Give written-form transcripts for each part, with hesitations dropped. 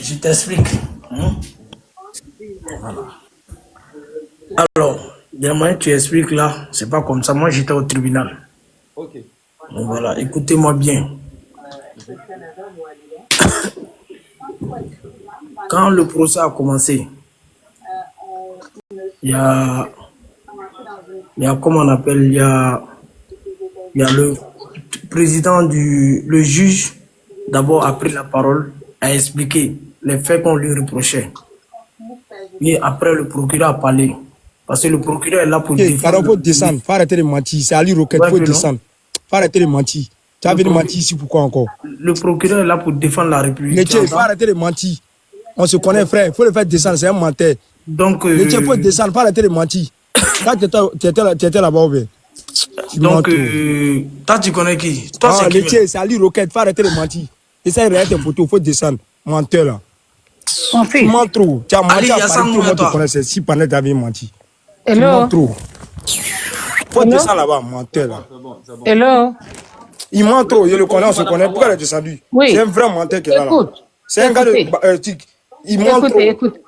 je t'explique. Hein? Voilà. Alors, demain, tu expliques là, c'est pas comme ça. Moi, j'étais au tribunal. Ok. Donc voilà, écoutez-moi bien. Quand le procès a commencé, il y a comment on appelle, il y a le président le juge, d'abord a pris la parole, a expliqué les faits qu'on lui reprochait. Et après, le procureur a parlé. Parce que le procureur est là pour défendre. Pardon, faut descendre. Faut arrêter de mentir. C'est Ali Roquette, faut descendre. Faut arrêter de mentir. Tu as venu mentir ici, pourquoi encore? Le procureur est là pour défendre la République. Métier, faut arrêter de mentir. On se connaît, frère. Il faut le faire descendre, c'est un menteur. Donc, Métier, faut descendre, faut arrêter de mentir. Quand tu étais là-bas, ou bien? Donc, toi, tu connais qui? Toi, c'est qui? Métier, c'est Ali Roquette, faut arrêter de mentir. Essaye de regarder tes photos, faut descendre. Menteur, là. Tu mens trop. Tu as menti à Paris, tout le monde te connaît. Si pendant tu avais menti. Tu mens trop. Faut descendre là-bas, menteur, là. Hello. Il ment trop, je le connais, on se connaît. Pourquoi il est descendu? Oui. C'est un vrai menteur qui est là. Écoute. C'est un gars de... il ment trop. Écoutez.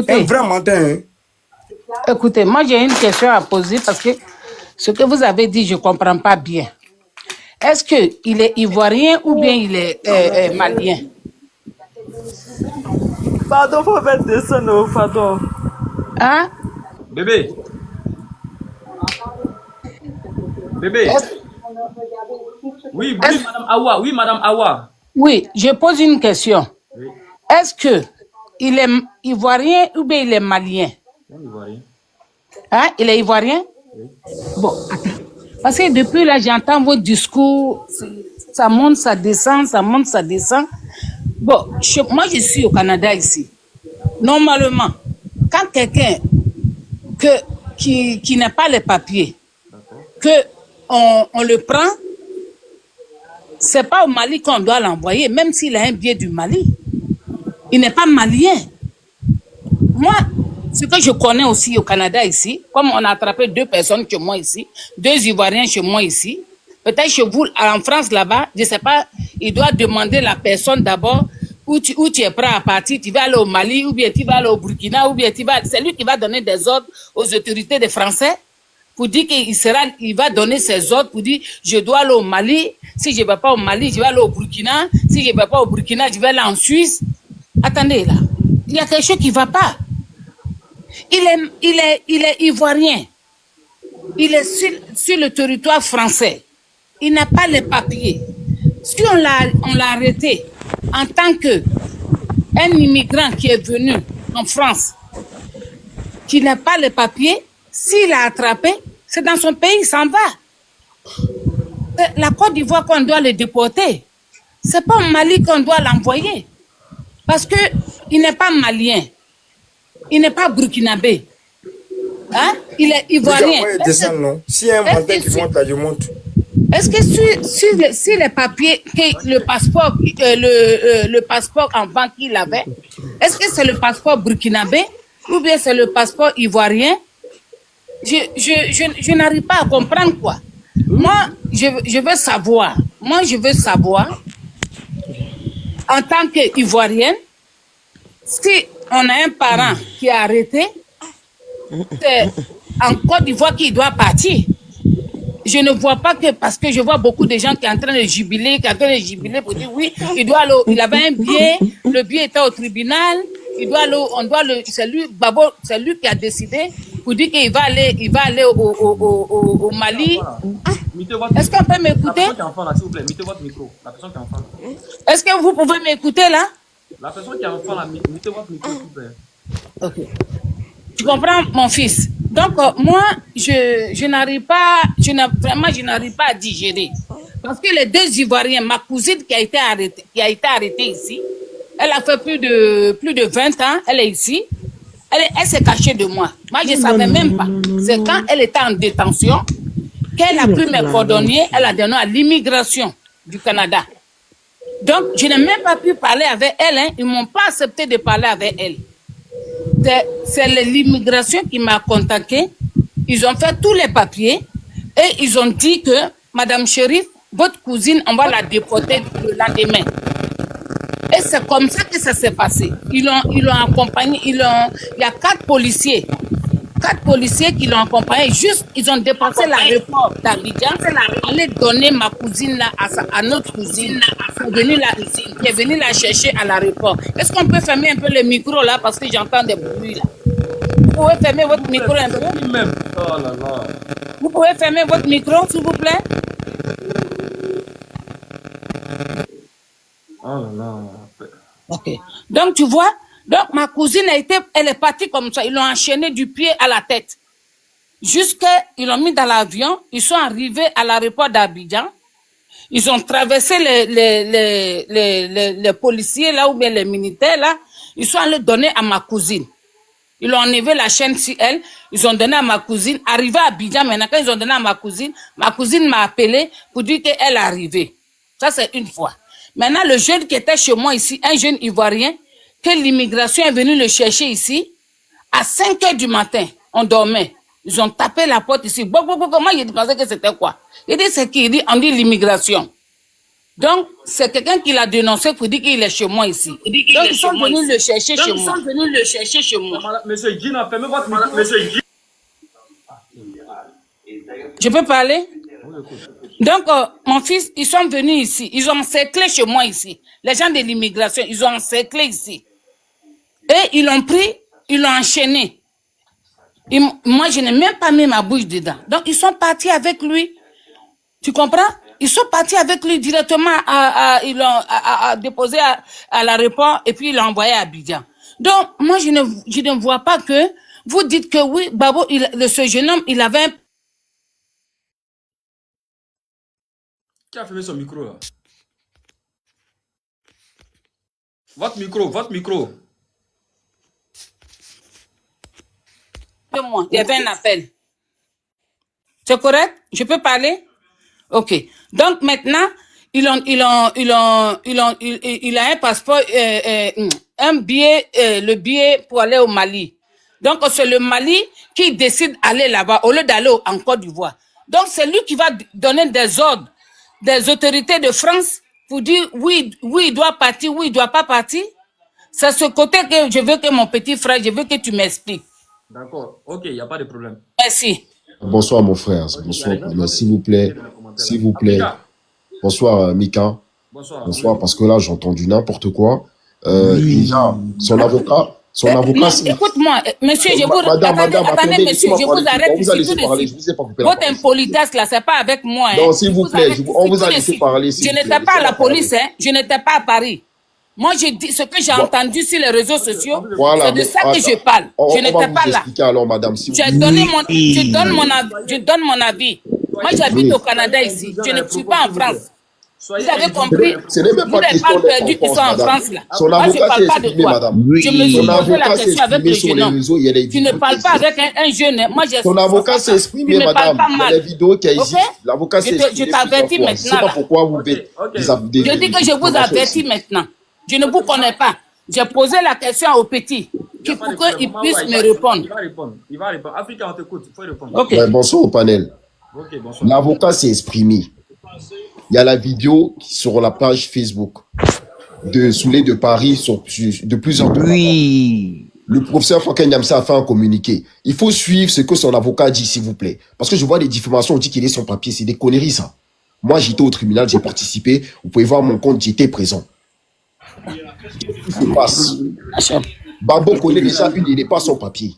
C'est un vrai menteur. Hein? Écoutez, moi j'ai une question à poser parce que ce que vous avez dit, je ne comprends pas bien. Est-ce qu'il est ivoirien ou bien il est malien? Pardon, faut mettre descendre, pardon. Hein? Bébé. Bébé. Oui, Madame Awa. Oui, Madame Awa. Oui, je pose une question. Oui. Est-ce que il est ivoirien ou bien il est malien? Ivoirien. Hein? Il est ivoirien? Oui. Bon, attends. Parce que depuis là, j'entends votre discours. Ça monte, ça descend, ça monte, ça descend. Bon, moi, je suis au Canada ici. Normalement, quand quelqu'un qui n'a pas les papiers, on le prend, c'est pas au Mali qu'on doit l'envoyer, même s'il a un billet du Mali. Il n'est pas malien. Moi, ce que je connais aussi au Canada ici, comme on a attrapé 2 personnes chez moi ici, 2 Ivoiriens chez moi ici, peut-être chez vous, en France là-bas, je ne sais pas, il doit demander la personne d'abord où tu es prêt à partir, tu vas aller au Mali, ou bien tu vas aller au Burkina, ou bien c'est lui qui va donner des ordres aux autorités des Français pour dire qu'il va donner ses ordres pour dire je dois aller au Mali, si je ne vais pas au Mali, je vais aller au Burkina, si je ne vais pas au Burkina, je vais aller en Suisse. Attendez là, il y a quelque chose qui ne va pas. Il est ivoirien. Il est sur le territoire français. Il n'a pas les papiers. Si on l'a arrêté en tant qu'un immigrant qui est venu en France, qui n'a pas les papiers, s'il l'a attrapé, c'est dans son pays, il s'en va. La Côte d'Ivoire qu'on doit le déporter. C'est pas au Mali qu'on doit l'envoyer. Parce qu'il n'est pas malien. Il n'est pas burkinabé. Hein? Il est ivoirien. Si un menteur qui monte là, je monte. Est-ce que sur les papiers, le passeport en banque qu'il avait, est-ce que c'est le passeport burkinabé ou bien c'est le passeport ivoirien? Je n'arrive pas à comprendre quoi. Moi, je veux savoir. En tant qu'Ivoirienne, si on a un parent qui est arrêté, c'est en Côte d'Ivoire qu'il doit partir. Je ne vois pas que, parce que je vois beaucoup de gens qui sont en train de jubiler, pour dire oui, il avait un billet, le billet était au tribunal, c'est lui qui a décidé pour dire qu'il va aller au Mali. Est-ce qu'on peut m'écouter? La personne qui est enfant là, s'il vous plaît, mettez votre micro. La personne qui est enfant. Est-ce que vous pouvez m'écouter là? La personne qui est enfant là, mettez votre micro, s'il vous plaît. Ok. Tu comprends, mon fils? Donc, moi, je n'arrive pas à digérer. Parce que les 2 Ivoiriens, ma cousine qui a été arrêtée ici, elle a fait plus de 20 ans, elle est ici. Elle s'est cachée de moi. Moi, je ne savais même pas. C'est quand elle était en détention qu'elle a pris mes coordonnées, elle a donné à l'immigration du Canada. Donc, je n'ai même pas pu parler avec elle. Hein. Ils ne m'ont pas accepté de parler avec elle. C'est l'immigration qui m'a contacté. Ils ont fait tous les papiers et ils ont dit que, Madame Chérif, votre cousine, on va la déporter le lendemain. Et c'est comme ça que ça s'est passé. Ils l'ont accompagné, il y a 4 policiers. 4 policiers qui l'ont accompagné. Juste, ils ont dépassé l'aéroport d'Abidjan. Aller donner ma cousine là à notre cousine qui est venue la chercher à l'aéroport. Est-ce qu'on peut fermer un peu le micro là parce que j'entends des bruits là? Vous pouvez fermer votre micro un peu? Oh là là. Vous pouvez fermer votre micro, s'il vous plaît? Oh là là. Ok. Donc, tu vois, donc ma cousine elle est partie comme ça. Ils l'ont enchaînée du pied à la tête. Ils l'ont mis dans l'avion. Ils sont arrivés à l'aéroport d'Abidjan. Ils ont traversé les policiers là, ou bien les militaires là. Ils sont allés donner à ma cousine. Ils ont enlevé la chaîne sur elle. Ils ont donné à ma cousine. Arrivé à Abidjan, maintenant, quand ils ont donné à ma cousine m'a appelé pour dire qu'elle est arrivée. Ça, c'est une fois. Maintenant, le jeune qui était chez moi ici, un jeune Ivoirien, que l'immigration est venue le chercher ici, à 5 heures du matin, on dormait. Ils ont tapé la porte ici. Comment il pensait que c'était quoi? Il dit, c'est qui? Il dit, on dit l'immigration. Donc, c'est quelqu'un qui l'a dénoncé pour dire qu'il est chez moi ici. Donc, ils sont venus le chercher chez moi. Monsieur Gina, fermez votre micro. Monsieur Gina. Je peux parler? Donc, mon fils, ils sont venus ici. Ils ont encerclé chez moi ici. Les gens de l'immigration, ils ont encerclé ici. Et ils l'ont pris, ils l'ont enchaîné. Moi, je n'ai même pas mis ma bouche dedans. Donc, ils sont partis avec lui. Tu comprends? Ils sont partis avec lui directement, ils l'ont déposé à l'aéroport et puis ils l'ont envoyé à Abidjan. Donc, moi, je ne vois pas que vous dites que oui, Babo, ce jeune homme, il avait un... Qui a fermé son micro là? Votre micro. Moi, il y avait un appel. C'est correct? Je peux parler? Ok. Donc maintenant, il a un passeport, un billet, le billet pour aller au Mali. Donc c'est le Mali qui décide d'aller là-bas au lieu d'aller en Côte d'Ivoire. Donc c'est lui qui va donner des ordres des autorités de France pour dire oui, il doit partir, oui, il doit pas partir. C'est ce côté que je veux que mon petit frère, je veux que tu m'expliques. D'accord. Ok, il n'y a pas de problème. Merci. Bonsoir mon frère, bonsoir, s'il vous plaît, bonsoir Mika, bonsoir parce que là j'ai entendu n'importe quoi. Déjà, son avocat, écoute-moi, monsieur, attendez, monsieur, je vous arrête ici tout de suite. Votre impolitesse là, c'est pas avec moi. Non, s'il vous plaît, on vous a laissé parler. Je n'étais pas à la police, je n'étais pas à Paris. Moi, je dis ce que j'ai entendu sur les réseaux sociaux, c'est de ça que je parle. Je n'étais pas là. Alors, madame, si je donne mon avis. Moi, j'habite au Canada ici. Je ne suis pas en France. Vous avez compris? Ce n'est même vous pas n'avez pas perdu qu'ils sont en France là. Son Moi, je ne avocat parle s'est pas de exprimé, toi. madame. Je me suis posé la question avec le jeune homme. Tu Tu ne parles pas avec un jeune. Moi, j'ai Son avocat s'est exprimé, madame. Il y a des vidéos qui a ici. L'avocat s'est exprimé. Je t'avertis maintenant. Je ne sais pas pourquoi vous faites des Je dis que je vous avertis maintenant. Je ne vous connais pas. J'ai posé la question au petit pour qu'il puisse me répondre. Il va répondre. Africa, on t'écoute. Il faut répondre. Okay. Ouais, bonsoir au panel. Okay, bonsoir. L'avocat s'est exprimé. Il y a la vidéo sur la page Facebook de Soulé de Paris de plusieurs temps. Oui. Le professeur Franck Nyamsa a fait un communiqué. Il faut suivre ce que son avocat dit, s'il vous plaît. Parce que je vois des diffamations, on dit qu'il est sans papier. C'est des conneries, ça. Moi, j'étais au tribunal, j'ai participé. Vous pouvez voir mon compte, j'étais présent. Il se passe. Babo connaît déjà il n'est pas sans papier.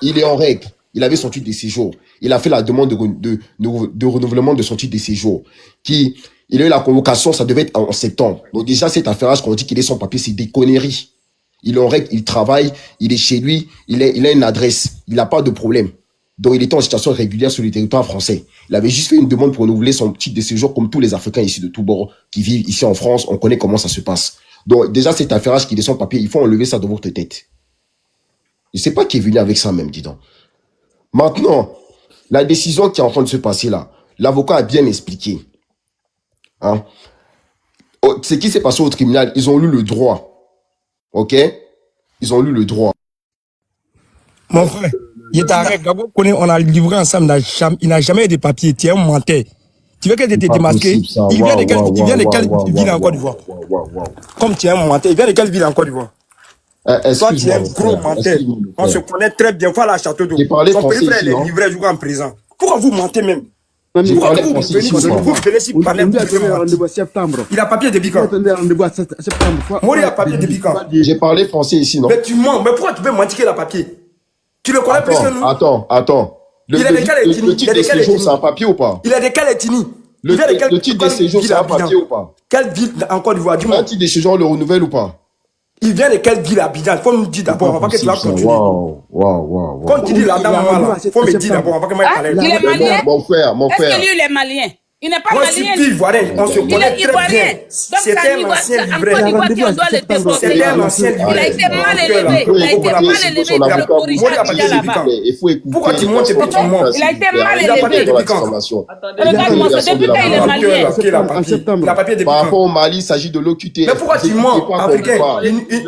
Il est en règle. Il avait son titre de séjour. Il a fait la demande de renouvellement de son titre de séjour. Il a eu la convocation, ça devait être en septembre. Donc déjà, cette affaire, qu'on dit qu'il est sans papier, c'est des conneries. Il est en règle, il travaille, il est chez lui, il a une adresse. Il n'a pas de problème. Donc il était en situation régulière sur le territoire français. Il avait juste fait une demande pour renouveler son titre de séjour comme tous les Africains ici de tous bords qui vivent ici en France. On connaît comment ça se passe. Donc déjà, cette affaire qui est sans papier, il faut enlever ça de votre tête. Je ne sais pas qui est venu avec ça même, dis donc. Maintenant, la décision qui est en train de se passer là, l'avocat a bien expliqué. Hein? Ce qui s'est passé au tribunal, ils ont lu le droit. Ok? Ils ont lu le droit. Mon frère, il est arrêté. On a livré ensemble, il n'a jamais eu de papier. Tu es un menteur. Tu veux que je te démasque? Il vient de quelle ville en Côte d'Ivoire? Comme tu es un menteur, il vient de quelle ville en Côte d'Ivoire? Toi, tu es un gros menteur. On se connaît très bien. Voilà, à Château d'Eau. Son petit frère est livré jusqu'en présent. Pourquoi vous mentez même? Pourquoi vous venez ici parler? Il a papier depuis quand? Moi, il a papier depuis quand? J'ai parlé français ici, non? Mais tu mens. Mais pourquoi tu peux mentir qu'il a papier? Tu le connais plus que nous? Attends. Le titre de séjour, c'est un papier ou pas? Il a de quelle ethnie? Le titre de séjour, c'est un papier ou pas? Quelle ville en Côte d'Ivoire? Dis-moi. Un titre de séjour, on le renouvelle ou pas? Il vient de quelle ville à Abidjan? Il faut me dire d'abord, avant que tu vas continuer. Waouh. Quand tu dis la dame, il faut me dire d'abord, avant que je parle. Il est malien? Mon frère. Est-ce que lui, il est malien? Il n'est pas Moi, je suis malien. ivoirien. On se connaît très bien. C'était un ancien livré. C'était un ancien livré. Il a été mal élevé. Il a été mal élevé pour le corriger à Abidjan là-bas. Il faut écouter. Pourquoi tu montes et puis tu montes? Il a été mal Il a papier élevé. depuis quand? Regarde-moi, c'est depuis quand il est malien. Il a papier depuis Par quand? rapport au Mali, il s'agit de l'OQTF. Mais pourquoi tu mens, Africain?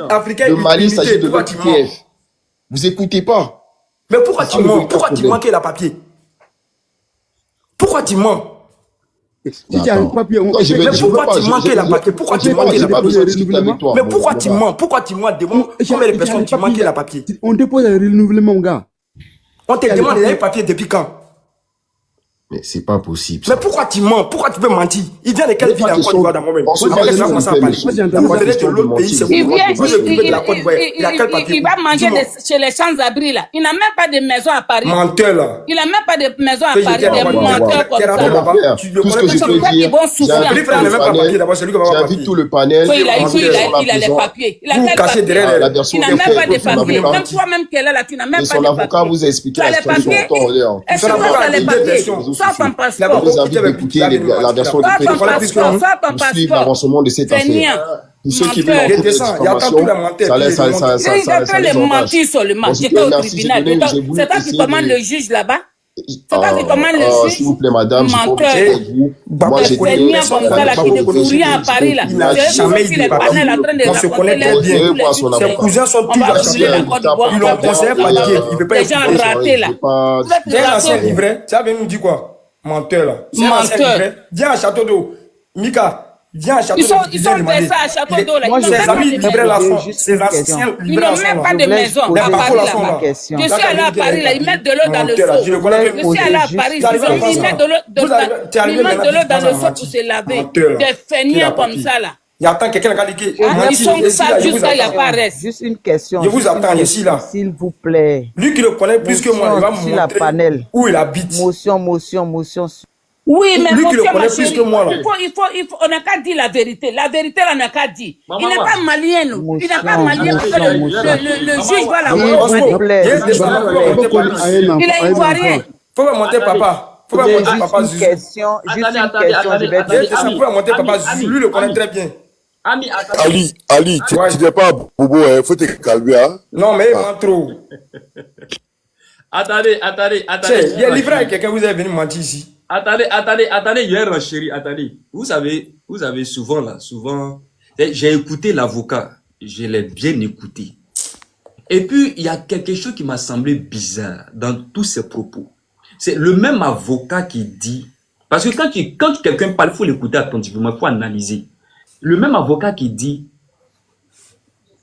Africain, Le Mali, il s'agit de pourquoi tu mens? l'OQTF. Vous écoutez pas? Mais pourquoi tu mens? Pourquoi tu mens qu'il a papier? Pourquoi tu mens? Mais pourquoi tu mens qu'il a papier? Pourquoi tu mens qu'il a papier? Mais pourquoi tu mens? Pourquoi tu mens? Demande combien de personnes tu mens qu'il a papier? On dépose un renouvellement, mon gars. On te demande il a papier depuis quand? Mais c'est pas possible. Mais pourquoi tu mens? Pourquoi tu peux mentir? Il vient de quelle ville en Côte d'Ivoire dans le moment? Il va manger chez les sans-abri là. Il n'a même pas de maison à Paris. Menteur là. Il n'a même pas de maison à Paris. Des menteurs comme ça. Tout ce que je peux dire, j'invite tout le panel. Il a les papiers. Il a quel papier? Il n'a même pas de papiers. Même toi-même qu'elle est là, tu n'as même pas de papiers. Et son avocat vous a expliqué la situation en temps réel. Est-ce que tu as les papiers? Sors ton passeport. Je vous invite d'écouter la version de suivre l'avancement de cette affaire. Tous ceux qui veulent entrer des informations, ça laisse les mentir seulement. J'étais au tribunal. C'est toi qui commande le juge là-bas? C'est toi qui commande le juge? S'il vous plaît, madame, je menteur. Moi, j'étais comme ça là qui découvre rien à Paris là. Jamais dit panels en train de raconter les ses cousins sont tous achetés. Ils l'ont conseillé papier. Il peut pas les gens ratés là. C'est un ancien livret. Tu as venu nous dire quoi? Menteur là. Menteur. Viens à Château d'Eau. Mika, viens à Château d'Eau. Ils sont versés à Château d'Eau là. Ses amis livrés là sont. Ses anciens Ils livrés là n'ont sont même pas de maison à Paris là. Je suis allé à Paris là. Ils mettent de l'eau dans le seau. Je suis allé à Paris. Ils mettent de l'eau dans le seau pour se laver. Des feignants comme ça là. Il attend quelqu'un qui a dit ils sont sales jusqu'à il n'y a pas reste. Juste une question. Je vous attends ici là. S'il vous plaît. Lui qui le connaît plus que moi, il va me montrer où il habite. Motion. Oui, mais lui qui le connaît plus que moi là. Il faut, on n'a qu'à dire la vérité. La vérité, on n'a qu'à dire. Il n'est pas malien, nous. Il n'est pas malien. Le juge va la voir. Il est ivoirien. Faut pas monter papa. Faut pas monter papa Zuzu. Juste une question, je vais dire. Ça peut monter papa Zuzu. Lui le connaît très bien. Ali, tu n'es pas bobo, il faut te calmer. Hein? Non, mais il ment trop. Attendez. Il est livré à quelqu'un, vous êtes venu mentir ici. Attendez, hier, chérie, attendez. Vous savez souvent, j'ai écouté l'avocat, je l'ai bien écouté. Et puis, il y a quelque chose qui m'a semblé bizarre dans tous ses propos. C'est le même avocat qui dit, parce que quand quelqu'un parle, il faut l'écouter attentivement, il faut analyser. Le même avocat qui dit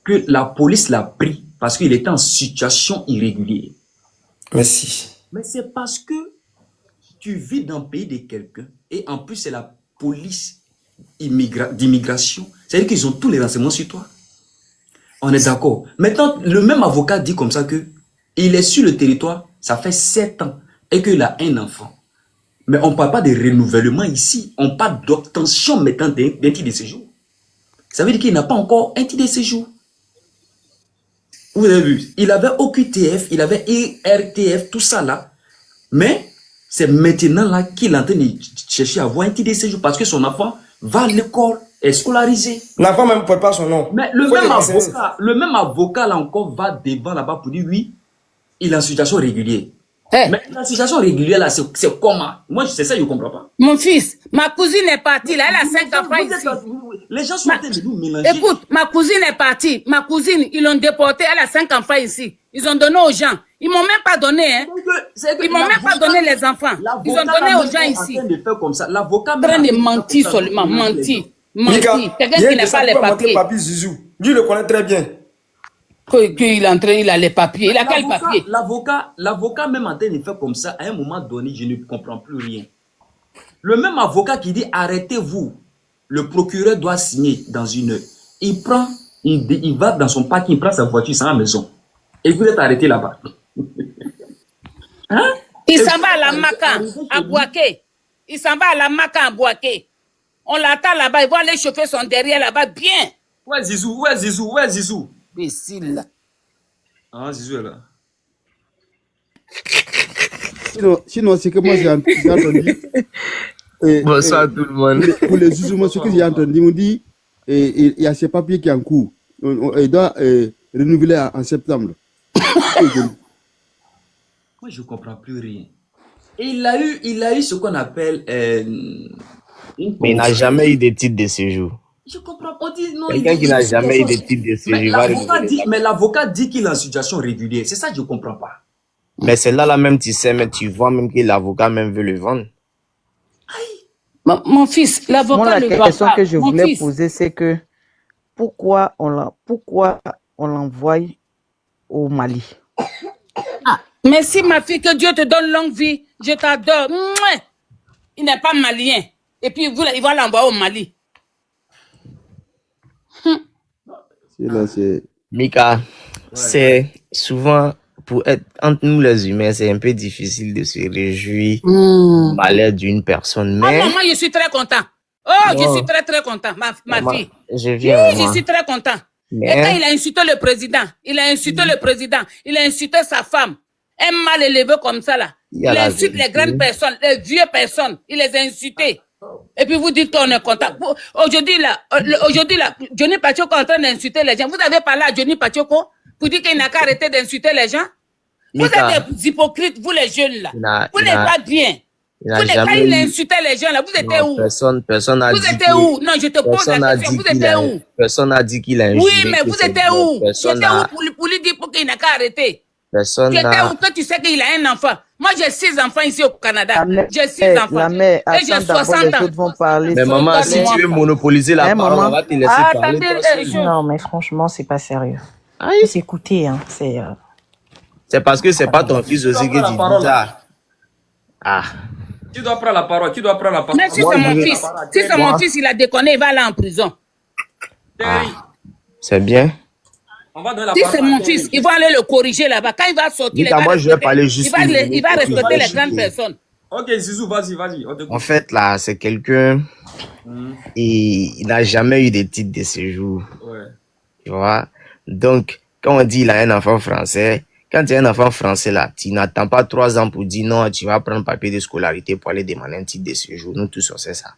que la police l'a pris parce qu'il était en situation irrégulière. Merci. Mais c'est parce que tu vis dans le pays de quelqu'un et en plus c'est la police d'immigration. C'est-à-dire qu'ils ont tous les renseignements sur toi. On est d'accord. Maintenant, le même avocat dit comme ça que il est sur le territoire, ça fait 7 ans et qu'il a un enfant. Mais on ne parle pas de renouvellement ici. On parle d'obtention maintenant d'un titre de séjour. Ça veut dire qu'il n'a pas encore un titre de séjour. Vous avez vu, il avait OQTF, il avait IRTF, tout ça là. Mais c'est maintenant là qu'il est en train de chercher à avoir un titre de séjour parce que son enfant va à l'école, est scolarisé. L'enfant même ne porte pas son nom. Mais le même avocat là encore va devant là-bas pour dire oui, il est en situation régulière. Hey. Mais la situation régulière là, c'est comment? Moi, c'est ça, je ne comprends pas. Mon fils, ma cousine est partie là, elle a 5 enfants ici. Les gens sont en train de nous mélanger. Écoute, ma cousine est partie. Ma cousine, ils l'ont déportée, elle a 5 enfants ici. Ils ont donné aux gens. Ils m'ont même pas donné, hein. Ils m'ont même pas donné les enfants. Ils ont donné aux gens ici. L'avocat En train de mentir seulement, mentir. Mentir. Quelqu'un qui n'a pas les papiers. Lui, le connaît très bien. Qu'il est entré, il a les papiers. Il a quel papier? L'avocat même en train de faire comme ça, à un moment donné, je ne comprends plus rien. Le même avocat qui dit arrêtez-vous, le procureur doit signer dans une heure. Il prend, il va dans son parking, il prend sa voiture, c'est à la maison. Et vous êtes arrêté là-bas. Hein? Il s'en va à la Maca, à Boaké. Il s'en va à la Maca, à Boaké. On l'attend là-bas, ils vont aller chauffer son derrière là-bas, bien. Ouais, Zizou, ouais, Zizou, ouais, Zizou. Imbécile. Ah, Zizou est là. Sinon c'est que moi j'ai entendu. Bonsoir tout le monde. Pour les Zizou, moi ce que j'ai entendu, on dit il y a ces papiers qui sont en cours. Il doit renouveler en septembre. Moi, je ne comprends plus rien. Et il a eu ce qu'on appelle mais il n'a jamais eu de titre de séjour. Je comprends pas. Non, quelqu'un qui n'a jamais eu de titre de séjour. Mais l'avocat dit qu'il est en situation régulière. C'est ça que je ne comprends pas. Mais c'est là même, tu sais, mais tu vois même que l'avocat même veut le vendre. Mon fils, l'avocat la question que je voulais poser, c'est que pourquoi on l'envoie au Mali? Merci ma fille, que Dieu te donne longue vie. Je t'adore. Il n'est pas malien. Et puis il va l'envoyer au Mali. Mika, c'est souvent, pour être entre nous les humains, c'est un peu difficile de se réjouir du malheur d'une personne. Mais moi, je suis très content. Oh, je suis très, très content, ma fille. Je suis très content. Mais... Et quand il a insulté le président, il a insulté sa femme. Un mal élevé comme ça, là. Il insulte les grandes personnes, les vieux personnes. Il les a insultés. Et puis vous dites qu'on est content. Aujourd'hui, là, Johnny Pacheco est en train d'insulter les gens. Vous avez parlé à Johnny Pacheco pour dire qu'il n'a qu'à arrêter d'insulter les gens? Vous êtes des hypocrites, vous les jeunes, là. Vous n'êtes pas bien. Quand il insultait les gens, là, vous étiez où? Personne n'a dit. Vous étiez où? Non, je te pose la question. Vous étiez où? Personne n'a dit qu'il a insulté. Oui, mais vous étiez où? J'étais où pour lui dire qu'il n'a qu'à arrêter? Personne n'a... où que tu sais qu'il a un enfant? Moi, j'ai 6 enfants ici au Canada. J'ai 6 enfants. Et j'ai 60 ans. Mais maman, si tu veux monopoliser la parole, on va te laisser parler. Non, mais franchement, c'est pas sérieux. Il faut s'écouter, hein. C'est parce que c'est pas ton fils aussi que tu dis ça. Qui doit prendre la parole? Qui doit prendre la parole? Mais si c'est mon fils, mon fils, il a déconné, il va aller en prison. C'est bien. Si c'est mon fils, ils vont aller le corriger là-bas. Quand il va sortir, il va respecter les grandes personnes. Ok, Zizou, vas-y. En fait, là, c'est quelqu'un et il n'a jamais eu de titre de séjour. Ouais. Tu vois? Donc, quand on dit qu'il a un enfant français, quand tu as un enfant français là, tu n'attends pas 3 ans pour dire non, tu vas prendre papier de scolarité pour aller demander un titre de séjour. Nous tous, on sait ça.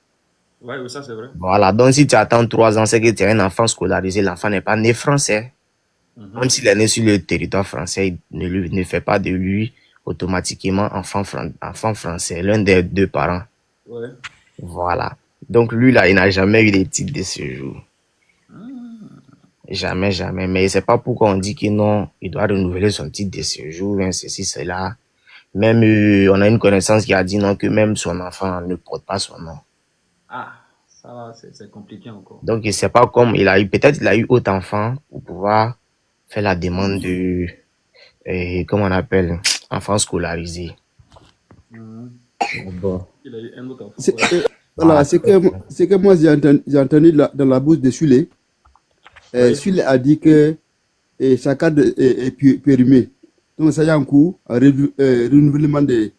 Oui, ça c'est vrai. Voilà, donc si tu attends 3 ans, c'est que tu as un enfant scolarisé, l'enfant n'est pas né français. Même s'il est né sur le territoire français, il ne fait pas de lui automatiquement enfant français, l'un des 2 parents. Ouais. Voilà. Donc lui là, il n'a jamais eu de titre de séjour. Jamais. Mais c'est pas pourquoi on dit que non, il doit renouveler son titre de séjour, ceci, cela. Même on a une connaissance qui a dit non, que même son enfant ne porte pas son nom. Ça va, c'est compliqué encore. Donc il sait pas comme peut-être il a eu autant d'enfants pour pouvoir faire la demande de comment on appelle, enfant scolarisé. Bon. Il a eu un autre enfant. Voilà, c'est que moi j'ai entendu dans la bouche de Sule. Sule a dit que sa carte est périmée. Donc ça y est en cours, renouvellement dans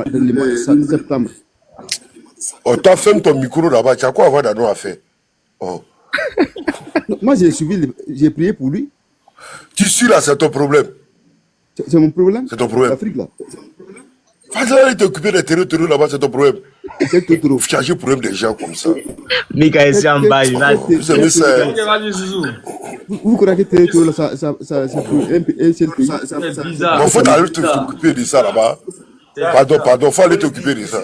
le mois de septembre. Oh, t'as fermé ton micro là-bas, tu as quoi avoir d'anneau à faire? Oh. Moi j'ai prié pour lui. Tu suis là, c'est ton problème. C'est mon problème? C'est ton problème. L'Afrique là. Vas-y, aller t'occuper des territoires là-bas, c'est ton problème. C'est trop. Changer le problème des gens comme ça. Mika est en bas, il va. Vous croyez que territoire là, ça c'est pour un seul pays? C'est bizarre. Il faut aller t'occuper de ça là-bas. Pardon, faut aller t'occuper de ça.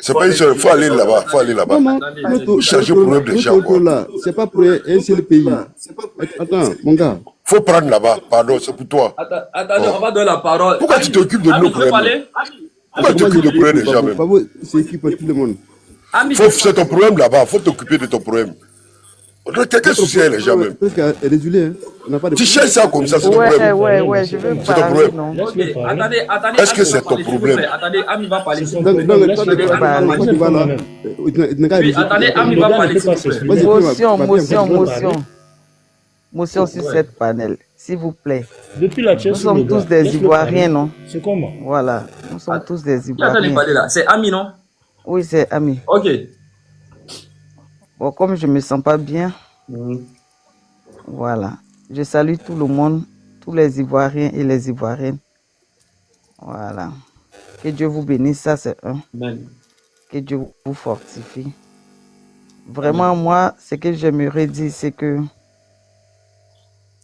C'est pas une seule, faut aller là-bas. Non, changer le problème des gens. C'est pas pour un seul pays. Attends, mon gars. Faut prendre là-bas. Pardon, c'est pour toi. Attendez, on va donner la parole. Pourquoi tu t'occupes de nos problèmes? Pourquoi tu t'occupes de problèmes des gens même? C'est qui pour tout le monde. C'est ton problème là-bas. Faut t'occuper de ton problème. Quelqu'un soucie les gens même. Tu cherches ça comme ça, c'est ton problème. Ouais, je veux C'est ton problème. Attendez. Est-ce que c'est ton problème? Attendez, Ami va parler. Attendez, Ami va parler. Motion sur cette panel, s'il vous plaît. Depuis la Nous sommes tous des Ivoiriens, non? C'est comment? Voilà, nous sommes tous des Qui attend de Ivoiriens. parler là? C'est Ami, non? Oui, c'est Ami. Ok. Bon, comme je me sens pas bien, voilà. Je salue tout le monde, tous les Ivoiriens et les Ivoiriennes. Voilà. Que Dieu vous bénisse, ça c'est un. Amen. Que Dieu vous fortifie. Vraiment, moi, ce que j'aimerais dire, c'est que,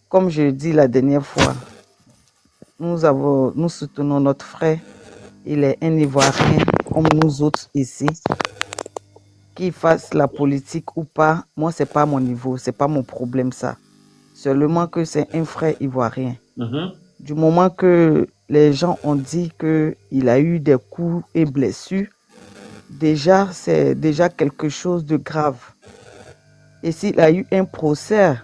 comme je dis la dernière fois, nous soutenons notre frère. Il est un Ivoirien comme nous autres ici. Qu'il fasse la politique ou pas, moi, c'est pas mon niveau, c'est pas mon problème, ça. Seulement que c'est un frère ivoirien. Du moment que les gens ont dit qu'il a eu des coups et blessures, déjà, c'est déjà quelque chose de grave. Et s'il a eu un procès,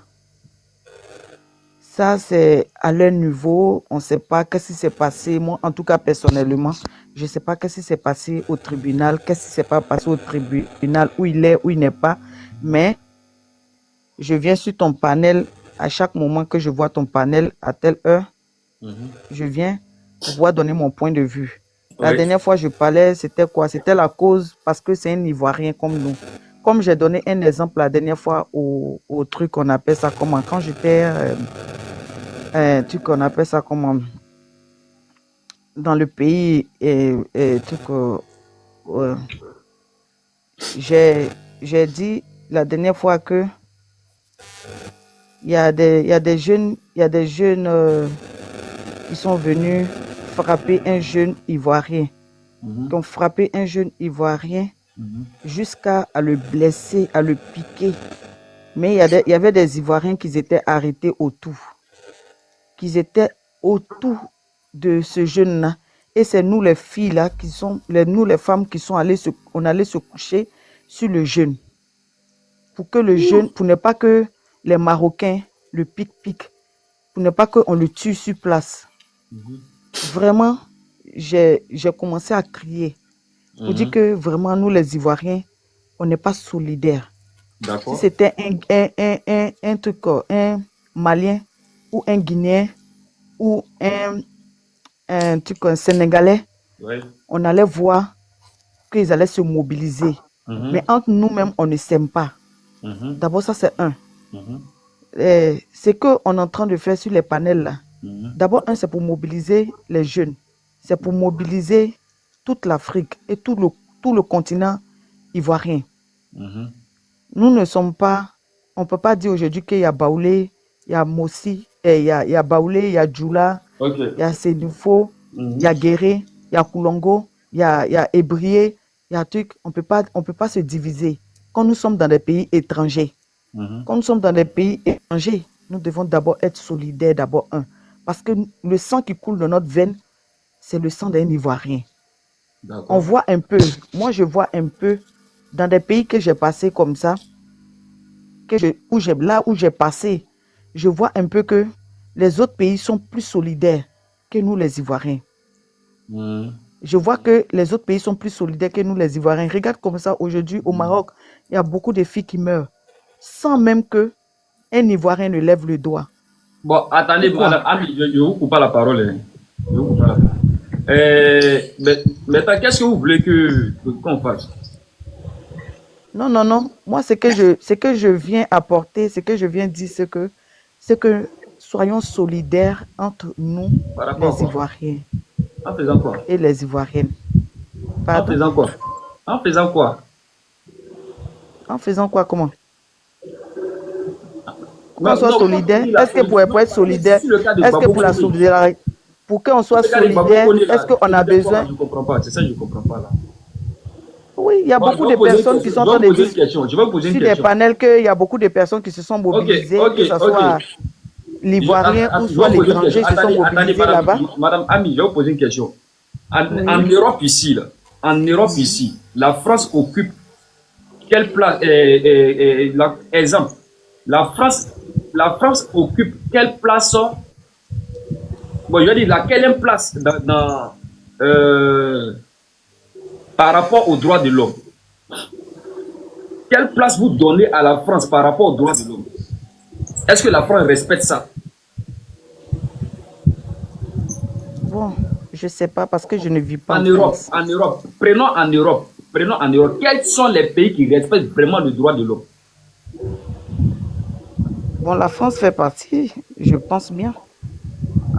ça, c'est à leur niveau. On ne sait pas qu'est-ce qui s'est passé. Moi, en tout cas, personnellement, je ne sais pas qu'est-ce qui s'est passé au tribunal, qu'est-ce qui s'est pas passé au tribunal, où il est, où il n'est pas. Mais je viens sur ton panel à chaque moment que je vois ton panel à telle heure. Je viens pour pouvoir donner mon point de vue. La dernière fois, je parlais, c'était quoi? C'était la cause parce que c'est un Ivoirien comme nous. Comme j'ai donné un exemple la dernière fois au truc, on appelle ça comment? Quand j'étais, truc, on appelle ça comment? Dans le pays, j'ai dit la dernière fois que il y a des jeunes qui sont venus frapper un jeune Ivoirien, qui ont frappé un jeune Ivoirien jusqu'à le blesser, à le piquer. Mais il y avait des Ivoiriens qui étaient arrêtés autour, qui étaient autour de ce jeune-là. Et c'est nous les filles là nous les femmes qui sont allées on allait se coucher sur le jeune. Pour que le jeune, pour ne pas que les Marocains le piquent, pour ne pas qu'on le tue sur place. Vraiment, j'ai commencé à crier. Pour dire que vraiment, nous les Ivoiriens, on n'est pas solidaires. Si c'était un truc, un Malien ou un Guinéen ou un truc, un Sénégalais, on allait voir qu'ils allaient se mobiliser. Mais entre nous-mêmes, on ne s'aime pas. D'abord, ça c'est un. Ce qu'on est en train de faire sur les panels là, d'abord, c'est pour mobiliser les jeunes. C'est pour mobiliser toute l'Afrique et tout le continent ivoirien. Nous ne sommes pas, on ne peut pas dire aujourd'hui qu'il y a Baoulé, il y a Mossi, il y a Baoulé, il y a Djoula, il y a Sénifo, il y a Guéré, il y a Koulongo, il y a Ébrié, il y a truc. On peut pas se diviser. Quand nous sommes dans des pays étrangers, quand nous sommes dans des pays étrangers, nous devons d'abord être solidaires, d'abord un. Parce que le sang qui coule dans notre veine, c'est le sang d'un Ivoirien. On voit un peu, moi je vois un peu, dans des pays que j'ai passé comme ça, où j'ai passé, je vois un peu que les autres pays sont plus solidaires que nous les Ivoiriens. Je vois que les autres pays sont plus solidaires que nous les Ivoiriens. Regarde comme ça, aujourd'hui au Maroc, il y a beaucoup de filles qui meurent, sans même qu'un Ivoirien ne lève le doigt. Bon, attendez, Ami, je vous coupe pas la parole. Maintenant, qu'est-ce que vous voulez qu'on fasse? Non. Moi, ce que je viens apporter, ce que je viens dire, c'est que soyons solidaires entre nous, les Ivoiriens. En faisant quoi? Et les Ivoiriennes. Pardon? En faisant quoi? En faisant quoi? En faisant quoi, comment? Qu'on soit solidaire, est-ce que pour être solidaire, est-ce que pour la solidarité, pour qu'on soit solidaire, est-ce qu'on a besoin? Je ne comprends pas, c'est ça que je ne comprends pas là. Oui, il y a beaucoup de personnes qui sont en train de dire sur des panels qu'il y a beaucoup de personnes qui se sont mobilisées, que ce soit l'Ivoirien ou soit l'étranger se sont mobilisés là-bas. Madame Ami, je vais vous poser une question. En Europe ici, la France occupe quelle place? Exemple, la France occupe quelle place? Bon, je vais dire quelle place par rapport aux droits de l'homme? Quelle place vous donnez à la France par rapport aux droits de l'homme? Est-ce que la France respecte ça? Bon, je ne sais pas parce que je ne vis pas en Europe. En Europe. Prenons en Europe. Quels sont les pays qui respectent vraiment le droit de l'homme? Bon, la France fait partie, je pense bien.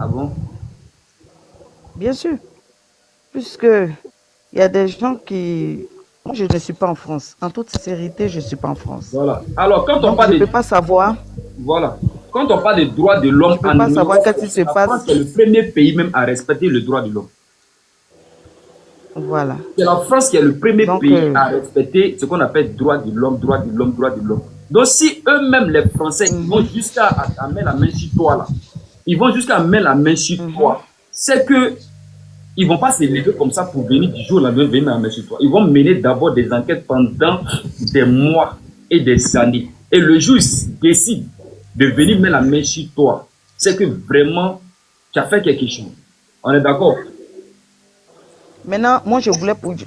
Ah bon? Bien sûr. Puisque il y a des gens qui... Moi, je ne suis pas en France. En toute sincérité, je ne suis pas en France. Voilà. Alors, quand on parle de... Je ne peux pas savoir... Voilà. Quand on parle des droits de l'homme en Europe, savoir qu'est-ce qui se passe. France est le premier pays même à respecter le droit de l'homme. Voilà. C'est la France qui est le premier pays à respecter ce qu'on appelle droit de l'homme. Donc, si eux-mêmes, les Français, ils vont jusqu'à mettre la main sur toi, là, c'est que ils ne vont pas se lever comme ça pour venir du jour au lendemain venir la main sur toi. Ils vont mener d'abord des enquêtes pendant des mois et des années. Et le juge décide de venir mettre la main sur toi. C'est que vraiment, tu as fait quelque chose. On est d'accord? Maintenant, moi,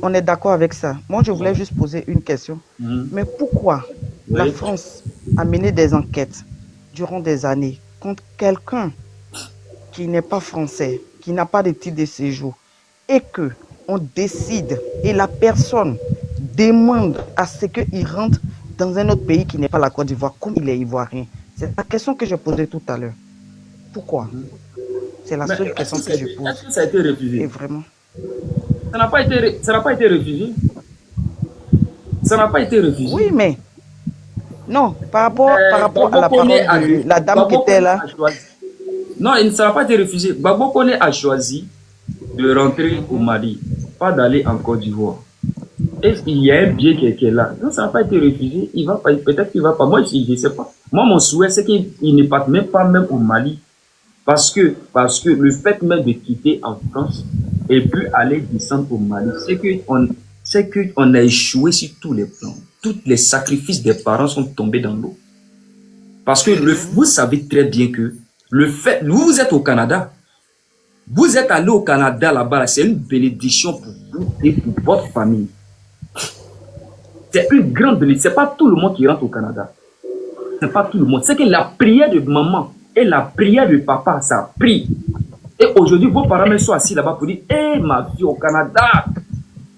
on est d'accord avec ça. Moi, je voulais juste poser une question. Mais pourquoi la France a mené des enquêtes durant des années contre quelqu'un qui n'est pas français, qui n'a pas de titre de séjour, et qu'on décide, et la personne demande à ce qu'il rentre dans un autre pays qui n'est pas la Côte d'Ivoire, comme il est ivoirien? C'est la question que je posais tout à l'heure. Pourquoi? C'est la seule question que je pose. Est-ce que ça a été refusé? Et vraiment. Ça n'a pas été refusé. Ça n'a pas été refusé. Oui, mais... Non, par rapport à la parole de la dame qui était là. Non, ça n'a pas été refusé. Gbagbo Koné a choisi de rentrer au Mali, pas d'aller en Côte d'Ivoire. Et il y a un biais qui est là. Non, ça n'a pas été refusé. Il va pas, peut-être qu'il va pas. Moi, je ne sais pas. Moi, mon souhait, c'est qu'il ne parte même pas au Mali. Parce que le fait même de quitter en France et puis aller descendre au Mali, c'est qu'on a échoué sur tous les plans. Tous les sacrifices des parents sont tombés dans l'eau. Parce que vous savez très bien que vous êtes au Canada. Vous êtes allé au Canada là-bas, c'est une bénédiction pour vous et pour votre famille. C'est une grande bénédiction. C'est pas tout le monde qui rentre au Canada. C'est pas tout le monde. C'est que la prière de maman et la prière de papa, ça prie. Et aujourd'hui, vos parents sont assis là-bas pour dire, ma fille au Canada.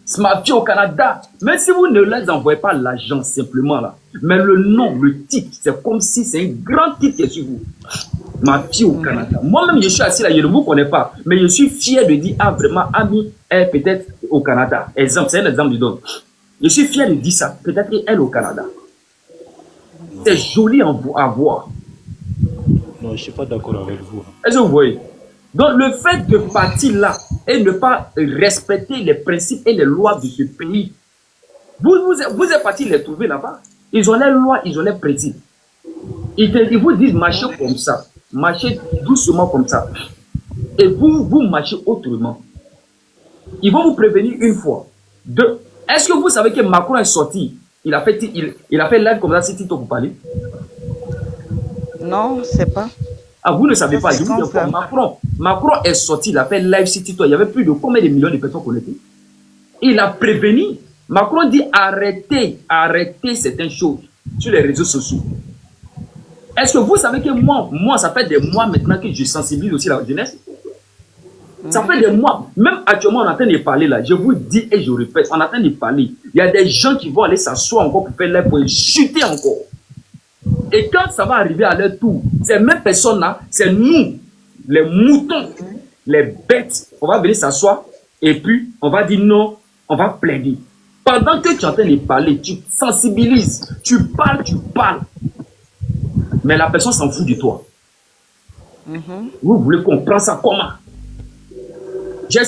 C'est ma fille au Canada. Même si vous ne les envoyez pas l'argent simplement là. Mais le nom, le titre, c'est comme si c'est un grand titre qui est sur vous. Ma fille au Canada. Moi-même, je suis assis là, je ne vous connais pas. Mais je suis fier de dire, vraiment, Ami est peut-être au Canada. Exemple, c'est un exemple du don. Je suis fier de dire ça. Peut-être qu'elle au Canada. C'est joli à voir. Non, je ne suis pas d'accord avec vous. Est-ce que vous voyez? Donc, le fait de partir là et ne pas respecter les principes et les lois de ce pays, vous êtes parti les trouver là-bas. Ils ont les lois, ils ont les principes. Ils vous disent marchez comme ça, marchez doucement comme ça. Et vous marchez autrement. Ils vont vous prévenir une fois. Deux, est-ce que vous savez que Macron est sorti? Il a fait live comme ça, c'est Tito pour parler? Non, c'est pas. Ah, vous ne savez pas. Je vous dis Macron est sorti, il a fait live sur TikTok. Il y avait plus de combien de millions de personnes connectées. Il a prévenu. Macron dit arrêtez certaines choses sur les réseaux sociaux. Est-ce que vous savez que moi, ça fait des mois maintenant que je sensibilise aussi la jeunesse? Ça fait des mois. Même actuellement, on est en train de parler là. Je vous dis et je répète, on est en train de parler. Il y a des gens qui vont aller s'asseoir encore pour faire live, pour chuter encore. Et quand ça va arriver à leur tour, ces mêmes personnes-là, c'est nous, les moutons, les bêtes, on va venir s'asseoir et puis on va dire non, on va plaider. Pendant que tu es en train de parler, tu sensibilises, tu parles. Mais la personne s'en fout de toi. Vous voulez qu'on prenne ça comment? J'ai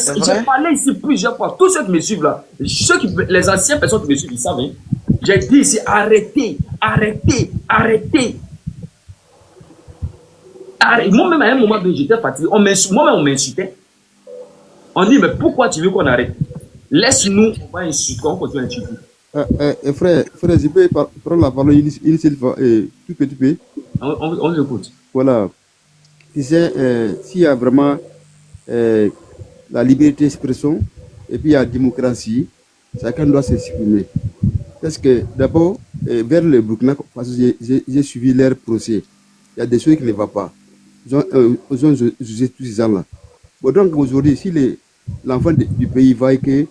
parlé ici plusieurs fois. Tous ceux qui me suivent là, les anciennes personnes qui me suivent, ils savent. Hein? J'ai dit ici, arrêtez. Moi-même, à un moment, j'étais fatigué. Moi-même, on m'insultait. On dit, mais pourquoi tu veux qu'on arrête? Laisse-nous, on va insulter, on continue à insulter. Frère, je peux prendre la parole une seule fois, tout petit. On l'écoute. Voilà. Tu sais, s'il y a vraiment la liberté d'expression et puis il y a la démocratie, chacun doit s'exprimer. Parce que d'abord, vers le Burkina, parce que j'ai suivi leur procès, il y a des choses qui ne vont pas. Ils ont jugé tous ces gens-là. Bon, donc aujourd'hui, si l'enfant du pays voit que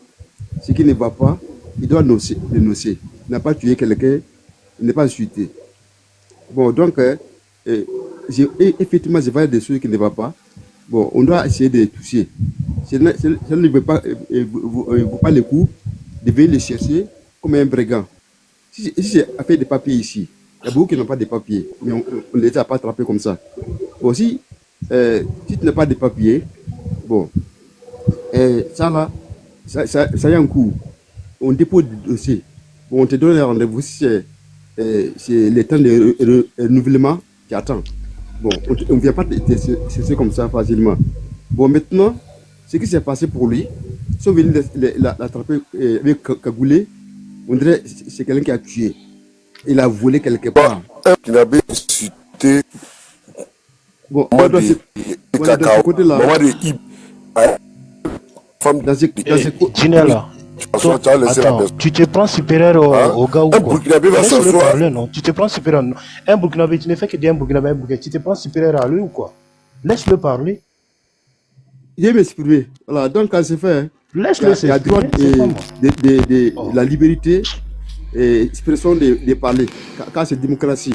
ce qui ne va pas, il doit dénoncer. Il n'a pas tué quelqu'un, il n'est pas insulté. Bon, donc, effectivement, je vois des choses qui ne vont pas. Bon, on doit essayer de les toucher. Si ça ne veut pas, vaut pas le coup de venir les chercher comme un brigand. Si j'ai fait des papiers ici, il y a beaucoup qui n'ont pas de papiers, mais on ne les a pas attrapés comme ça. Bon, si tu n'as pas de papiers, bon, ça là, ça y a un coup. On dépose le dossier. Bon, on te donne un rendez-vous si c'est le temps de renouvellement qui attend. Bon, on ne vient pas te chercher comme ça facilement. Bon, maintenant, ce qui s'est passé pour lui, si on venait l'attraper avec Kagoulé, on dirait que c'est quelqu'un qui a tué. Il a volé quelque part. Il avait insulté. Bon, dans ce côté-là. Attends, tu te prends supérieur au gars ou quoi? Laisse-le parler, non? Tu te prends supérieur. Un Burkinabé, tu ne fais que dire un Burkinabé, tu te prends supérieur à lui ou quoi? Laisse-le parler. Je vais m'exprimer. Voilà, donc quand c'est fait, laisse-le il y a droit de la liberté et expression de parler. Quand c'est démocratie.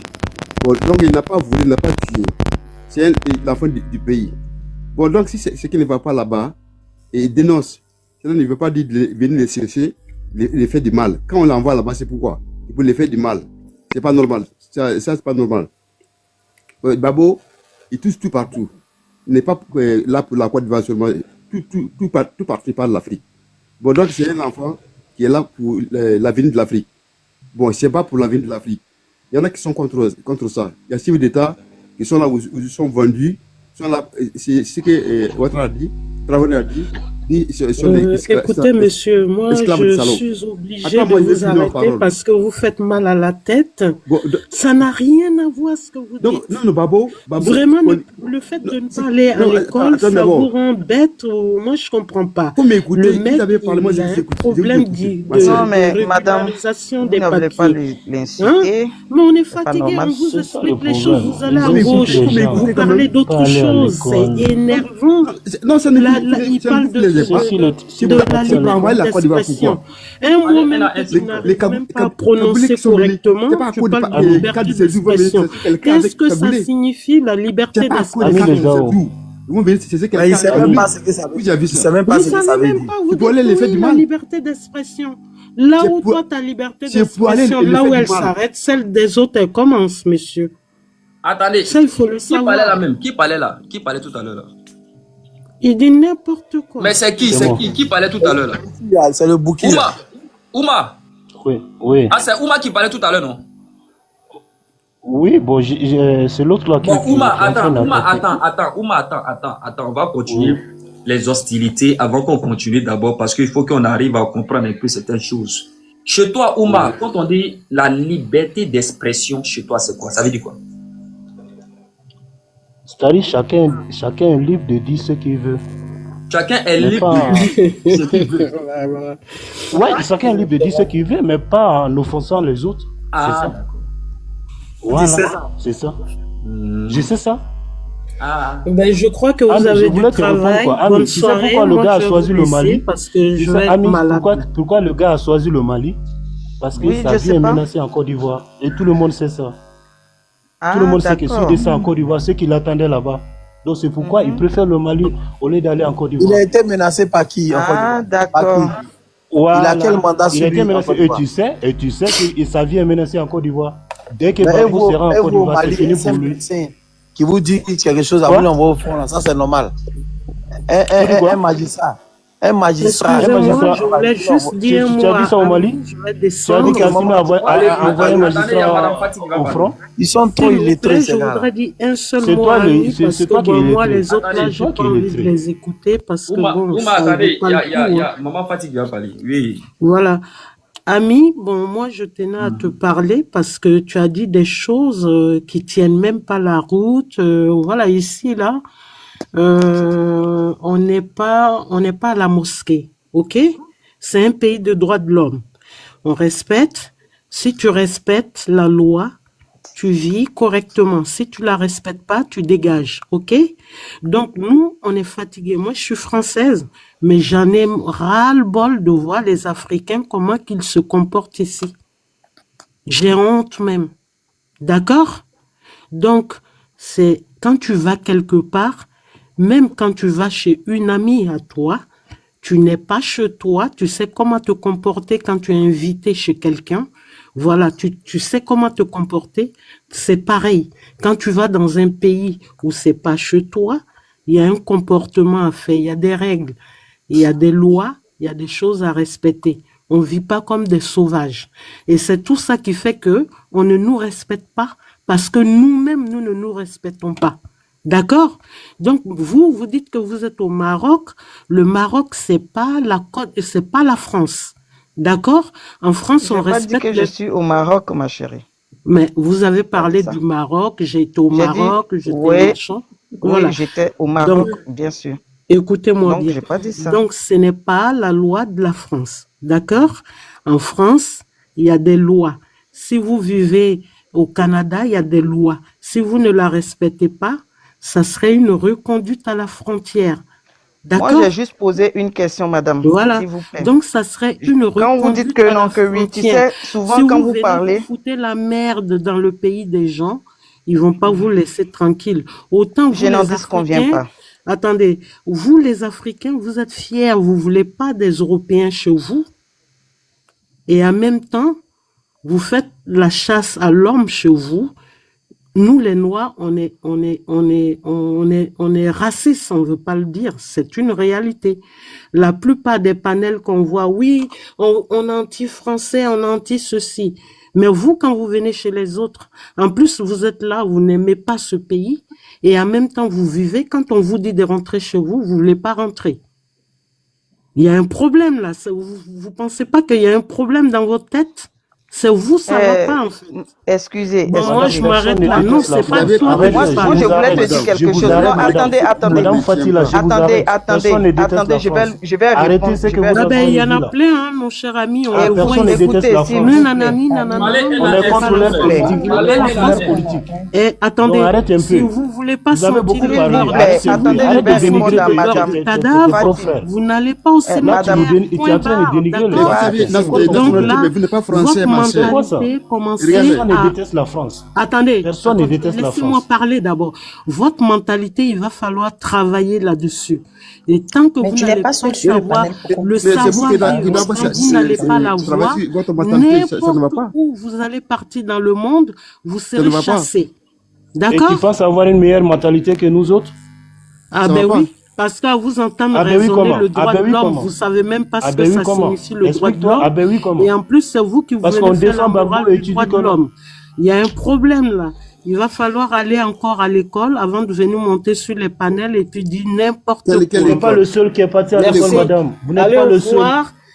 Bon, donc il n'a pas voulu, il n'a pas tué. C'est l'enfant du pays. Bon, donc si c'est ce qui ne va pas là-bas, et il dénonce. Cela ne veut pas dire de venir les chercher, les faire du mal. Quand on l'envoie là-bas, c'est pourquoi? Il peut les faire du mal. C'est pas normal. Ça c'est pas normal. Babo, il touche tout partout. Il n'est pas là pour la Côte d'Ivoire seulement. Tout partout par l'Afrique. Bon, donc c'est un enfant qui est là pour l'avenir de l'Afrique. Bon, c'est pas pour l'avenir de l'Afrique. Il y en a qui sont contre ça. Il y a civils d'État qui sont là où ils sont vendus. Sont là, c'est ce que Ouattara a dit, Traoré a dit. Écoutez, monsieur, moi je suis obligé de vous arrêter parce que vous faites mal à la tête. Bon, ça n'a rien à voir ce que vous dites. Non, Babo, vraiment, le fait de ne pas aller à l'école, ça vous rend bête ou moi je comprends pas. Le mec, il a un problème de régularisation des papiers. Mais on est fatigué, on vous explique les choses, vous allez à gauche, vous parlez d'autre chose, c'est énervant. Non, ça il parle de la liberté d'expression. Un mot même que tu n'arrives même pas à prononcer correctement, tu parles de liberté d'expression. Qu'est-ce que ça signifie, la liberté d'expression? Il ne sait même pas ce que ça veut dire. Il ne sait même pas ce que ça veut dire. Vous dites la liberté d'expression. Là où toi, ta liberté d'expression, là où elle s'arrête, celle des autres, elle commence, monsieur. Attendez, ça, il faut le savoir. Qui parlait là même? Qui parlait là? Qui parlait tout à l'heure là? Il dit n'importe quoi. Mais c'est qui? C'est qui parlait tout à l'heure là? C'est le bouquin. Ouma. Oui. Ah, c'est Ouma qui parlait tout à l'heure, non? Oui, bon, c'est l'autre là qui... Bon, Ouma, attends, on va continuer les hostilités avant qu'on continue d'abord parce qu'il faut qu'on arrive à comprendre un peu certaines choses. Chez toi, Ouma, quand on dit la liberté d'expression, chez toi, c'est quoi? Ça veut dire quoi? C'est-à-dire chacun est libre de dire ce qu'il veut. Chacun est libre de dire ce qu'il veut. Ouais, chacun est libre de dire ce qu'il veut, mais pas en offensant les autres. Ah, c'est ça. Voilà, c'est ça. Je sais ça. Ben, je crois que vous avez du travail. Bonne soirée. Pourquoi le gars a choisi le Mali? Parce que je vais être malade. Pourquoi le gars a choisi le Mali? Parce que sa vie est menacée en Côte d'Ivoire. Et tout le monde sait ça. Tout le monde sait que s'il descend en Côte d'Ivoire, c'est qu'il attendait là-bas. Donc c'est pourquoi il préfère le Mali au lieu d'aller en Côte d'Ivoire. Il a été menacé par qui en Côte d'Ivoire? D'accord. Voilà. Il a quel mandat sur lui? Il a été menacé et tu sais que sa vie est menacée en Côte d'Ivoire. Dès que Babou sera en Côte d'Ivoire, c'est fini pour lui. Qui vous dit quelque chose à vous l'envoie au fond, là, ça c'est normal. Un magistrat Un magistrat. Excusez-moi, je voulais juste dire Tu as vu ça au Mali? je vais Tu as descendre. dit qu'Assimi a envoyé un magistrat au front? Ils sont trop S'il vous illettrés, plaît, ces je gars. voudrais dire un seul C'est mot toi à le- lui, c'est- parce c'est que toi qui es bon, moi, illettré. les autres, là, Attendez, j'ai toi pas qui es envie de illettré. les écouter, parce que bon, ça attendez, vaut pas le coup, hein. Maman Fatigue va parler. Oui. Voilà. Ami, bon, moi, je tenais à te parler parce que tu as dit des choses qui tiennent même pas la route. Voilà, ici, là, on n'est pas à la mosquée, ok? C'est un pays de droits de l'homme. On respecte. Si tu respectes la loi, tu vis correctement. Si tu la respectes pas, tu dégages, ok? Donc, nous, on est fatigués. Moi, je suis française, mais j'en ai ras-le-bol de voir les Africains, comment qu'ils se comportent ici. J'ai honte même. D'accord? Donc, c'est quand tu vas quelque part, même quand tu vas chez une amie à toi, tu n'es pas chez toi, tu sais comment te comporter quand tu es invité chez quelqu'un. Voilà, tu sais comment te comporter. C'est pareil. Quand tu vas dans un pays où c'est pas chez toi, il y a un comportement à faire, il y a des règles, il y a des lois, il y a des choses à respecter. On vit pas comme des sauvages. Et c'est tout ça qui fait que on ne nous respecte pas parce que nous-mêmes, nous ne nous respectons pas. D'accord? Donc, vous dites que vous êtes au Maroc. Le Maroc, c'est pas la côte, c'est pas la France. D'accord? En France, Je on n'ai pas dit respecte que je suis au Maroc, ma chérie. Mais vous avez parlé du Maroc, j'ai été au J'ai dit, Maroc, j'étais oui, machin. Voilà. oui, j'étais au Maroc, Donc, bien sûr. écoutez-moi Donc, bien. j'ai pas dit ça. Donc, ce n'est pas la loi de la France. D'accord? En France, il y a des lois. Si vous vivez au Canada, il y a des lois. Si vous ne la respectez pas, ça serait une reconduite à la frontière. D'accord? Moi, j'ai juste posé une question, madame. Voilà. S'il vous plaît. Donc, ça serait une reconduite Quand vous dites que à non, la que oui, tu frontière. sais, souvent Si quand vous vous venez parlez, vous foutez la merde dans le pays des gens, ils vont pas vous laisser tranquille. Autant vous, je n'en les disconviens Africains, pas. attendez, vous les Africains, vous êtes fiers, vous voulez pas des Européens chez vous, et en même temps, vous faites la chasse à l'homme chez vous. Nous, les Noirs, on est racistes, on veut pas le dire. C'est une réalité. La plupart des panels qu'on voit, oui, on est anti-français, on est anti-ceci. Mais vous, quand vous venez chez les autres, en plus, vous êtes là, vous n'aimez pas ce pays, et en même temps, vous vivez, quand on vous dit de rentrer chez vous, vous voulez pas rentrer. Il y a un problème là. Vous pensez pas qu'il y a un problème dans votre tête? C'est vous, ça va pas, en fait. Excusez. Bon, moi, je m'arrête là. Non, c'est pas toi. Moi, je voulais te dire quelque chose. Non, attendez. Attendez, je vais répondre. Ah ben, il y en a plein, hein, mon cher ami. On Personne ne déteste la France. On est contre leur politique. Et attendez, si vous voulez pas sentir le cadavre, vous n'allez pas au cimetière. Tu es en train de dénigrer le Donc là, vous n'êtes pas français, ma sœur. Personne ne déteste la France. Attendez, Personne ne déteste la laissez-moi France. parler d'abord. Votre mentalité, il va falloir travailler là-dessus. Et tant que vous n'allez pas savoir le savoir-vivre, vous n'allez pas l'avoir, n'importe où vous allez partir dans le monde, vous serez chassé. Et D'accord? tu penses avoir une meilleure mentalité que nous autres? Ah ben oui. Parce qu'à vous entendre raisonner le droit de l'homme, vous savez même pas ce que ça signifie le droit de l'homme. Et en plus, c'est vous qui voulez faire la morale du droit de l'homme. Il y a un problème là. Il va falloir aller encore à l'école avant de venir monter sur les panels et puis dire n'importe quoi. Vous n'êtes pas le seul qui est parti à l'école, madame. Vous n'êtes pas le seul.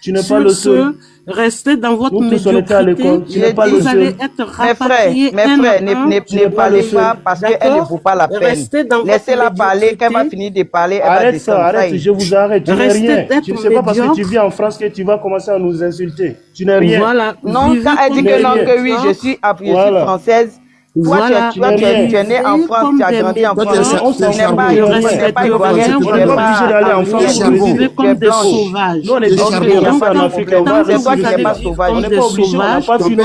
Tu n'es pas le seul. Restez dans votre médiocrité. Vous allez être rapatriés. Mes frères, ne parlez pas parce qu'elle ne vaut pas la peine. Laissez-la parler. Quand elle va finir de parler, elle va descendre. Arrête, je vous arrête. Tu n'es rien. Tu ne sais pas parce que tu vis en France que tu vas commencer à nous insulter. Tu n'es rien. Non, quand elle dit que non, que oui, je suis française. Toi, tu es né en France, tu as grandi en France. Tu n'es pas ivoirien, tu n'es pas obligé d'aller en France. Vous vivez comme des sauvages. Nous, on est en Afrique. C'est toi qui n'es pas sauvage. On n'est pas obligé, on n'a pas fini.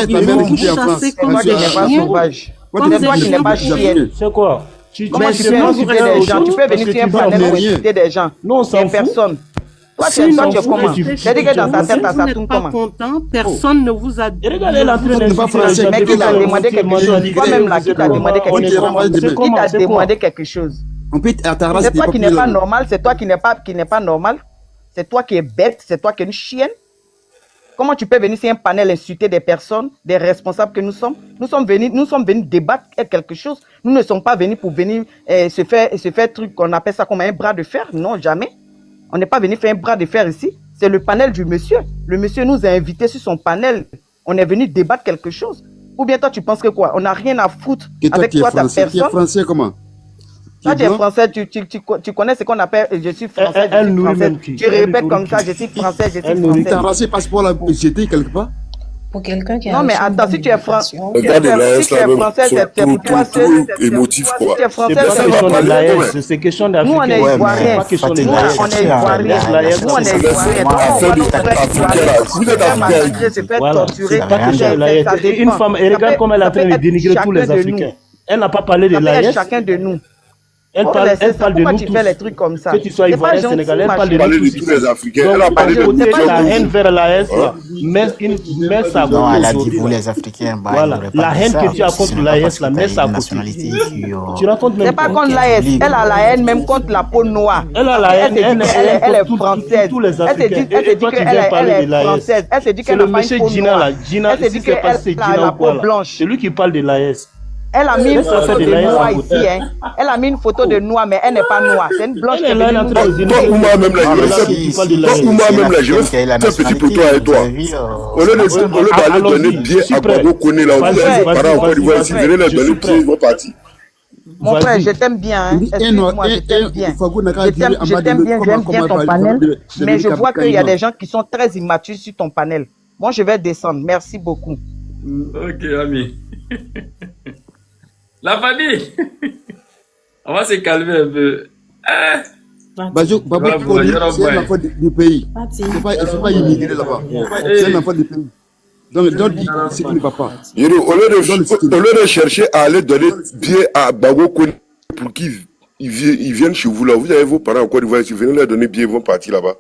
Vous chassez comme des chiens. C'est toi qui n'es pas chienne. C'est quoi? Comment tu peux insulter des gens? Tu peux venir sur un panel pour insulter des gens. Non, on s'en fout. Personne. Toi, tu es comment? C'est-à-dire que dans ta tête, ça tourne comment? Content, personne ne vous a dit. Regardez l'entrée Mais qui t'a demandé quelque chose? Toi-même là, qui t'a demandé quelque chose? Qui t'a demandé quelque chose? C'est toi qui n'es pas normal, c'est toi qui n'es pas normal. C'est toi qui es bête, c'est toi qui es une chienne. Comment tu peux venir sur un panel insulter des personnes, des responsables que nous sommes? Nous sommes venus débattre quelque chose. Nous ne sommes pas venus pour venir se faire truc qu'on appelle ça comme un bras de fer. Non, jamais. On n'est pas venu faire un bras de fer ici. C'est le panel du monsieur. Le monsieur nous a invités sur son panel. On est venu débattre quelque chose. Ou bien toi, tu penses que quoi? On n'a rien à foutre avec toi, ta personne. Tu es français comment? Toi, tu es français, tu connais ce qu'on appelle je suis français, je suis français. Tu répètes comme ça, je suis français, je suis français. Tu as rassé passeport là, jeté quelque part? Pour quelqu'un qui a non, mais attends, si tu es français, Les gars de l'AS, là, même, c'est pour toi seul. émotif, quoi. Si tu es français, c'est question d'Afrique. nous, on est ivoiriens. Nous, on est ivoiriens. Nous, on est ivoiriens. Une femme, et regarde comment elle est en train de dénigrer tous les Africains. Elle n'a pas parlé de l'AS. Chacun de nous. Elle parle de nous tous. Tu fais les trucs comme ça. Que tu sois ivoirien, sénégalais, elle parle de nous tous. tous les Africains. Elle a parlé de côté la haine vers l'AS, mais ça non, elle a dit vous les Africains. Bah, voilà. La haine que tu as contre l'AS, la met ça à côté. Tu racontes même c'est pas contre l'AS. Elle a la haine même contre la peau noire. Elle a la haine. Elle est française. Tous les Africains. Elle se dit qu'elle est française. Elle se dit qu'elle a pas une peau noire. Elle se dit qu'elle a la peau blanche. C'est lui qui parle de l'AS. Elle a mis une photo de noir ici, hein. Elle a mis une photo de noir, mais elle n'est pas noire. C'est une blanche. Toi, Ouma, même là, je vais faire un petit peu toi et toi. Au lieu d'aller donner pied à Gbagbo Koné, là, où les parents en Côte d'Ivoire, si vous venez leur donner pied, ils vont partir. Mon frère, je t'aime bien, hein. Excuse-moi, je t'aime bien. Je t'aime bien, j'aime bien ton panel. Mais je vois qu'il y a des gens qui sont très immatures sur ton panel. Moi, je vais descendre. Merci beaucoup. Ok, ami. La famille, on va se calmer un peu. Babou, c'est un enfant du pays. C'est pas immigré là-bas. C'est un enfant du pays. Donc, dis ce qui ne va pas. Au lieu de chercher à aller donner pied à Gbagbo Koné pour qu'ils viennent chez vous là, vous avez vos parents en Côte d'Ivoire, si vous venez leur donner pied, ils vont partir là-bas.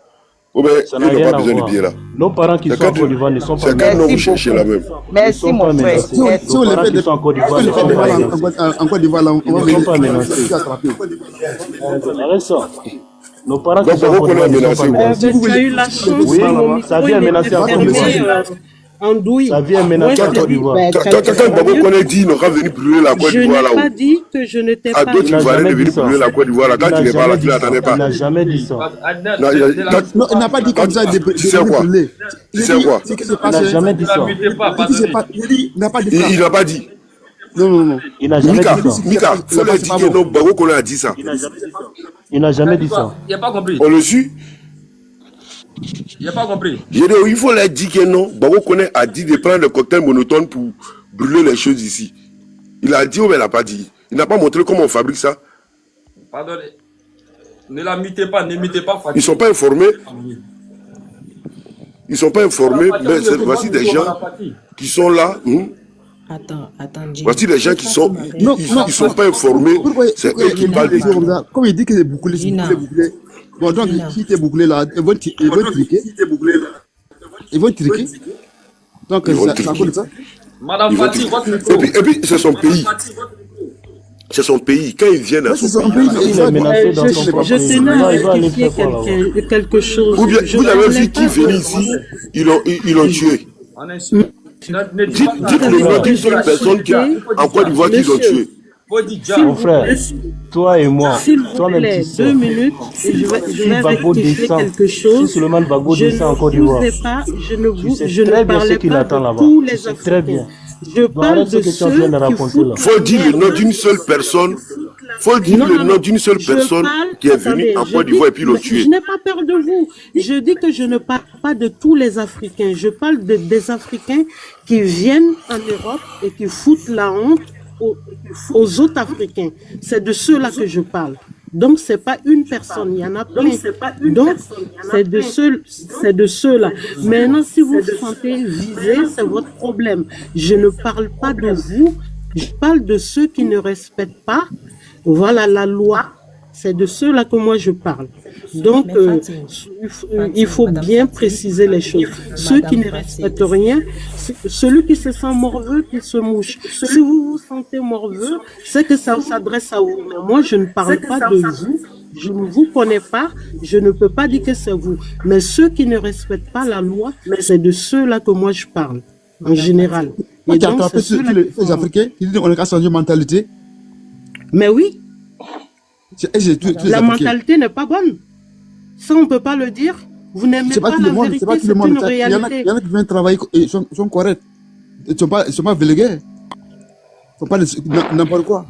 Oh ben, ils n'ont pas besoin de billets là. Nos parents qui sont en Côte d'Ivoire ne sont pas. C'est quand nous chercher la même. Merci mon frère. Si on les fait en Côte d'Ivoire, en Côte d'Ivoire, on va venir attraper. Arrête ça. Nos parents qui sont en Côte d'Ivoire. Tu as eu la chance. Oui, ça vient menacer en Côte d'Ivoire. Ça vient menacer en Côte d'Ivoire. Quand Gbagbo Koné dit, il n'aura venu brûler la Côte d'Ivoire là. Je n'ai pas dit que je n'étais pas. À d'autres Ivoiriens de venir brûler la Côte d'Ivoire là. Quand il n'est pas là, tu ne l'attendais pas. Il n'a jamais dit ça. Non, il n'a pas dit comme ça de brûler. Tu sais quoi? Il n'a jamais dit ça. Il n'a pas dit ça. Il n'a pas dit. Non. Il n'a jamais dit ça. Mika, il faut leur dire que non, Gbagbo Koné a dit ça. Il n'a jamais dit ça. Il n'a pas compris. On le suit. Il n'a pas compris. Il faut leur dire que non, Gbagbo Koné a dit de prendre le cocktail monotone pour brûler les choses ici. Il a dit ou il n'a pas dit. Il n'a pas montré comment on fabrique ça. Pardonnez. Ne la mutez pas, n'imitez pas. Ils ne sont pas informés. Ils ne sont pas informés, mais voici des gens qui sont là. Attends. Voici des gens qui sont. Ils sont pas informés. C'est eux qui parlent de ça. Comme il dit que c'est bouclé, c'est bouclé. Bon, donc, si tu es bouclé là, ils vont triquer. Ils vont triquer. Donc, ça coûte ça. Madame Fatih, et puis, c'est son pays. C'est son pays. Quand ils viennent à son pays, il est menacé dans son propre pays. Je tenais à rectifier quelque chose. Vous avez vu qui venait ici, ils l'ont tué. Dites le nom d'une seule personne qui a en Côte d'Ivoire qu'ils ont tué. Mon frère, toi et moi, toi-même tu sais. 2 minutes, et je vais rectifier quelque chose. Si Souleymane Gbagbo descend en Côte d'Ivoire, je ne parlais pas de tous les Africains. Très bien. Je parle de ceux qui foutent. Faut dire le nom d'une seule personne. Faut dire le nom d'une seule personne qui est venue en Côte d'Ivoire et puis l'ont tué. Je n'ai pas peur de vous. Je dis que je ne parle pas de tous les Africains. Je parle des Africains qui viennent en Europe et qui foutent la honte aux autres Africains. C'est de ceux-là que je parle. Donc, ce n'est pas une personne, il y en a plein. Donc, c'est de ceux-là. Maintenant, si vous vous sentez visé, c'est votre problème. Je ne parle pas de vous, je parle de ceux qui ne respectent pas, voilà, la loi. C'est de ceux-là que moi je parle. Donc, il faut bien préciser les choses. Ceux qui ne respectent rien, celui qui se sent morveux, qui se mouche. Si vous vous sentez morveux, c'est que ça s'adresse à vous. Mais moi, je ne parle pas de vous. Je ne vous connais pas, je ne peux pas dire que c'est vous. Mais ceux qui ne respectent pas la loi, c'est de ceux-là que moi je parle, en général. Et donc, les Africains qui disent qu'on a qu'à changer de mentalité. Mais oui. La mentalité n'est pas bonne. Ça, on ne peut pas le dire. Vous n'aimez pas la vérité, c'est une réalité. Il y en a qui viennent travailler et sont corrects. Ils ne sont pas vulgaires. Ils ne sont pas n'importe quoi.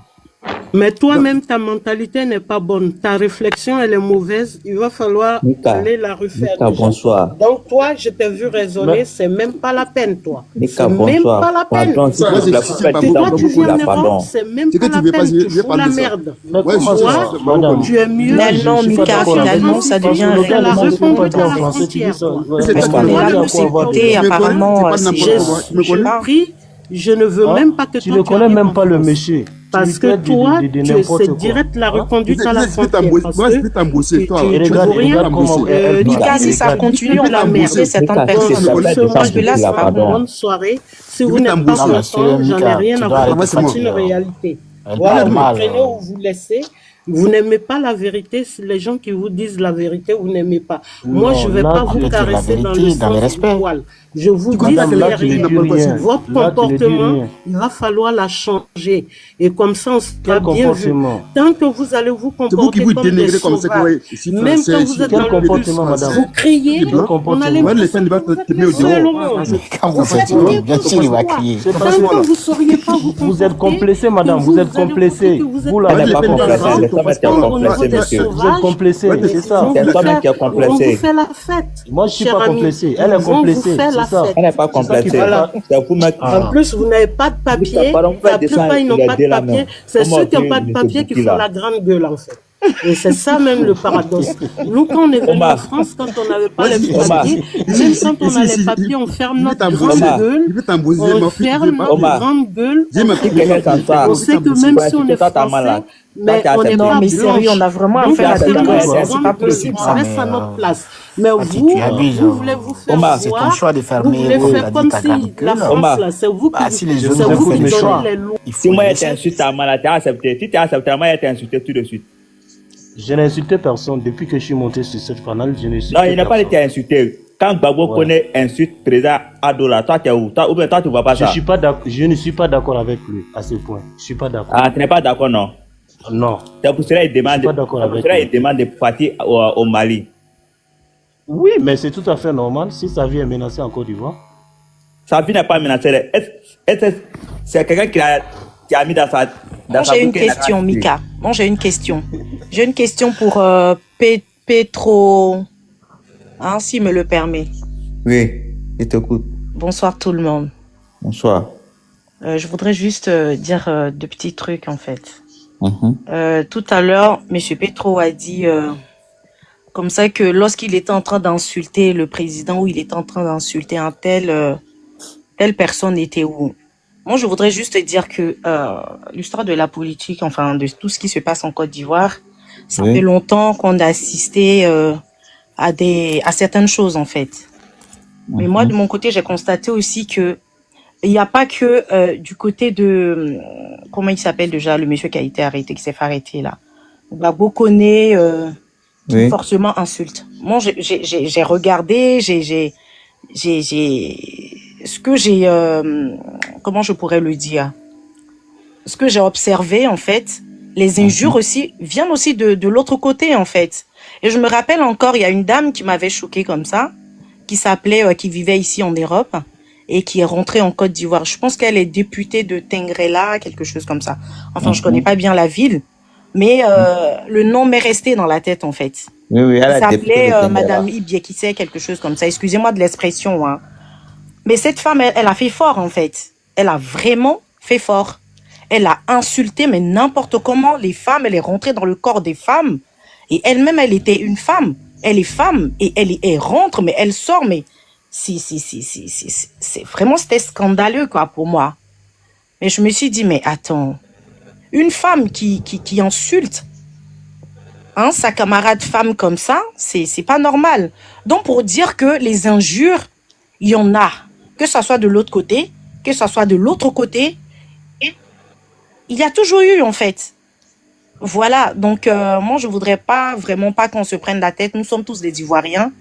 Mais toi-même, ta mentalité n'est pas bonne. Ta réflexion, elle est mauvaise. Il va falloir aller la refaire. Bonsoir. Donc toi, je t'ai vu raisonner, c'est même pas la peine, toi. C'est même pas la peine. Pardon, toi, tu viens en Europe, c'est même pas la peine. Tu fous la merde. Toi, tu es mieux. Finalement, Mika, finalement, ça devient la réponse à la frontière. Parce qu'on est là pour s'écouter, apparemment, je prie. Je ne veux même pas que tu ne connais même pas le monsieur. Parce que toi, c'est direct la reconduite à la frontière. Mika, si ça continue, on va merder certaines personnes. Parce que là, c'est pas bon. Bonne soirée. Si vous n'êtes pas content, j'en ai rien à voir. C'est une réalité. Voilà, vous prenez ou vous laissez. Vous n'aimez pas la vérité, les gens qui vous disent la vérité, vous n'aimez pas. Moi, je ne vais pas vous caresser dans le sens du poil. Je vous dis la vérité. Votre comportement, il va falloir la changer. Et comme ça, on sera bien vu. Tant que vous allez vous comporter comme des sauvages, même quand vous êtes dans le bus, vous criez, on allait vous quand vous fatiguez, bien sûr, il va crier. Vous êtes complexé, madame, vous êtes complexé. Vous n'êtes pas complexé. Vous êtes complexé, c'est ça. C'est toi-même qui est complexé. On vous fait la fête. Moi, je ne suis pas complexé. Elle est complexée. Elle n'est pas complexée. En plus, vous n'avez pas de papier. La plupart, ils n'ont pas de papier. C'est ceux qui n'ont pas de papier qui font la grande gueule, en fait. Et c'est ça même le paradoxe. Nous, quand on est venu en France, quand on n'avait pas les papiers, même quand on a les papiers, on ferme notre grande gueule. On ferme notre grande gueule. On sait que même si on est français, mais on n'est pas mais sérieux, on a vraiment à faire la c'est pas possible. On reste à notre place. Mais vous voulez vous faire voir. C'est ton choix de fermer. Vous voulez faire comme si la France, là, c'est vous qui donnez les lois. Si moi, je t'insulte à Mala, tu as accepté. Si tu as accepté, moi, je t'ai insulté tout de suite. Je n'ai insulté personne depuis que je suis monté sur cette canal. Je n'ai insulté non, il n'a pas été insulté. Quand Gbagbo connaît insulte président Adola, toi tu es où? Ou bien toi tu ne vois pas ça? Je ne suis pas d'accord avec lui à ce point. Je ne suis pas d'accord. Ah, tu n'es pas d'accord, non? Non. C'est pour cela qu'il demande de partir au Mali. Oui, mais c'est tout à fait normal si sa vie est menacée en Côte d'Ivoire. Sa vie n'est pas menacée. C'est quelqu'un qui a mis dans sa... J'ai une question, Mika. Bon, j'ai une question. J'ai une question pour Petro, hein, s'il me le permet. Oui, je t'écoute. Bonsoir tout le monde. Bonsoir. Je voudrais juste dire deux petits trucs en fait. Tout à l'heure, M. Petro a dit comme ça que lorsqu'il était en train d'insulter le président ou il était en train d'insulter un telle personne était où? Moi, je voudrais juste dire que l'histoire de la politique, enfin de tout ce qui se passe en Côte d'Ivoire, ça fait longtemps qu'on a assisté à certaines choses en fait. Mais moi, de mon côté, j'ai constaté aussi que il n'y a pas que du côté de comment il s'appelle déjà le monsieur qui a été arrêté, qui s'est fait arrêter là. Gbagbo connaît qui forcément insulte. Moi, j'ai regardé, ce que j'ai, comment je pourrais le dire, ce que j'ai observé en fait, les injures aussi viennent aussi de l'autre côté en fait. Et je me rappelle encore, il y a une dame qui m'avait choquée comme ça, qui s'appelait, qui vivait ici en Europe et qui est rentrée en Côte d'Ivoire. Je pense qu'elle est députée de Tengrela, quelque chose comme ça. Enfin, je connais pas bien la ville, mais le nom m'est resté dans la tête en fait. Oui, elle s'appelait Madame Ibiekise, quelque chose comme ça. Excusez-moi de l'expression, hein. Mais cette femme, elle a fait fort, en fait. Elle a vraiment fait fort. Elle a insulté, mais n'importe comment, les femmes. Elle est rentrée dans le corps des femmes. Et elle-même, elle était une femme. Elle est femme. Et elle rentre, mais elle sort. Mais c'est vraiment, c'était scandaleux, quoi, pour moi. Mais je me suis dit, mais attends. Une femme qui insulte hein, sa camarade femme comme ça, c'est pas normal. Donc, pour dire que les injures, il y en a. Que ça soit de l'autre côté, que ça soit de l'autre côté, il y a toujours eu en fait. Voilà, donc moi je voudrais pas vraiment pas qu'on se prenne la tête. Nous sommes tous des Ivoiriens,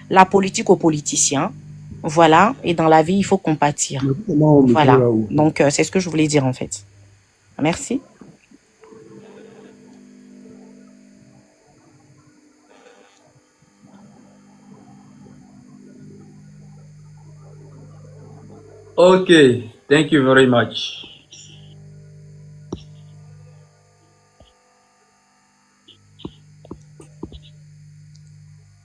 la politique aux politiciens. Voilà, et dans la vie, il faut compatir. Voilà, donc c'est ce que je voulais dire en fait. Merci. Okay, thank you very much.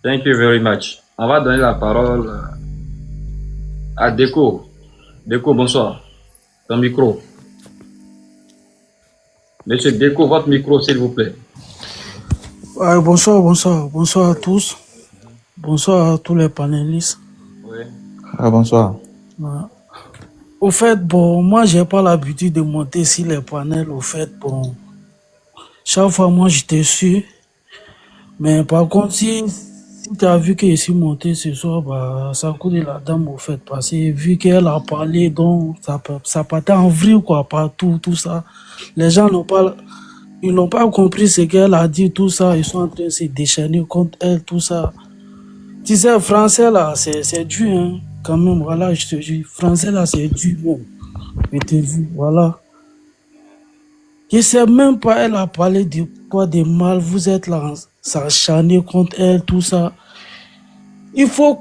Thank you very much. On va donner la parole à Deco. Deco, bonsoir. Ton micro. Monsieur Deco, votre micro, s'il vous plaît. Ouais, bonsoir à tous. Bonsoir à tous les panélistes. Oui. Bonsoir. Ouais. Au fait, bon, moi, j'ai pas l'habitude de monter sur les panels. Au fait, bon, chaque fois, moi, j'étais sûr. Mais par contre, si tu as vu que je suis monté ce soir, bah, ça coûte la dame, au fait. Parce que vu qu'elle a parlé, donc, ça partait en vrille, quoi, partout, tout ça. Les gens ils n'ont pas compris ce qu'elle a dit, tout ça. Ils sont en train de se déchaîner contre elle, tout ça. Tu sais, français, là, c'est dur, hein. Quand même, voilà, je te dis, français, là, c'est dur, même. Je te dis, voilà. Je sais même pas, elle a parlé de quoi de mal, vous êtes là, s'acharner contre elle, tout ça. Il faut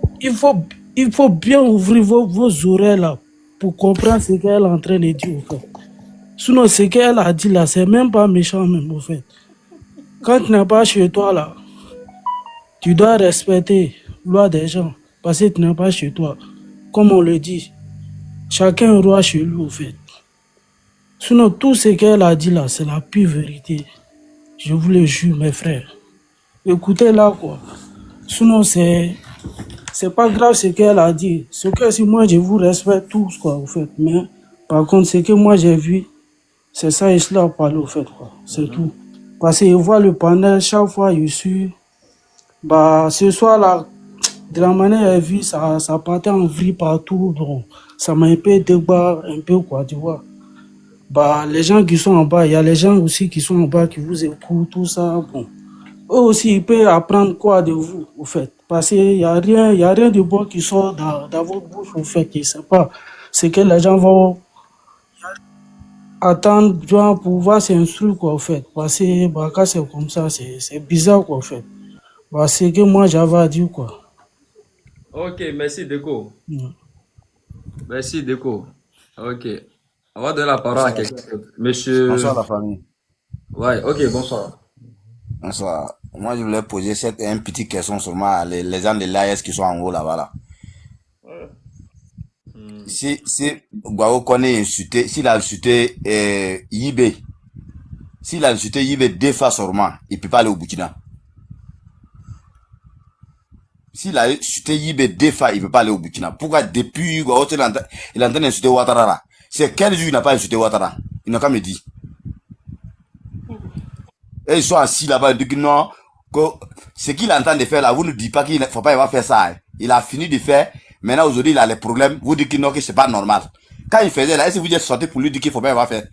bien ouvrir vos oreilles, là, pour comprendre ce qu'elle est en train de dire, au fait. Sinon, ce qu'elle a dit, là, c'est même pas méchant, même, au fait. Quand tu n'es pas chez toi, là, tu dois respecter la loi des gens, parce que tu n'es pas chez toi. Comme on le dit, chacun est roi chez lui, au fait. Sinon, tout ce qu'elle a dit là, c'est la pure vérité. Je vous le jure, mes frères. Écoutez-la, quoi. Sinon, c'est pas grave ce qu'elle a dit. Ce que si moi, je vous respecte tous, quoi, au fait. Mais, par contre, ce que moi, j'ai vu, c'est ça, et cela a parlé, au fait, quoi. C'est tout. Parce que je vois le panel, chaque fois, je suis... Bah, ce soir-là, de la manière elle vit, ça partait en vrille partout. Donc, ça m'a un peu débat, un peu, quoi, tu vois. Bah, les gens qui sont en bas, il y a les gens aussi qui sont en bas qui vous écoutent, tout ça. Bon, eux aussi, ils peuvent apprendre quoi de vous, au fait. Parce qu'il n'y a rien de bon qui sort dans votre bouche, au fait. Je ne sais pas. C'est que les gens vont attendre genre, pour pouvoir s'instruire, quoi, au fait. Parce que bah, quand c'est comme ça, c'est bizarre, quoi, au fait. Bah, c'est que moi, j'avais à dire, quoi. Ok, merci Deco. Merci Deco. Ok. On va donner la parole à quelqu'un d'autre. Monsieur... Bonsoir la famille. Ouais, ok, bonsoir. Bonsoir. Moi, je voulais poser une petite question seulement les gens de l'AS qui sont en haut là-bas. Là. Si Guao connaît insulté, s'il a insulté Yibé, s'il a insulté Yibé 2 fois seulement, il ne peut pas aller au Burkina. S'il a insulté Yibé 2 fois, il ne peut pas aller au Burkina. Pourquoi depuis Guao, il est en train d'insulter Ouattara là? C'est quel jour il n'a pas insulté Ouattara? Il n'a qu'à me dire. Et ils sont assis là-bas, ils disent non, que ce qu'il est en train de faire là, vous ne dites pas qu'il ne faut pas y avoir fait ça. Hein. Il a fini de faire, maintenant aujourd'hui il a les problèmes, vous dites que non, que c'est pas normal. Quand il faisait là, est-ce que vous êtes sorti pour lui dire qu'il ne faut pas y avoir fait?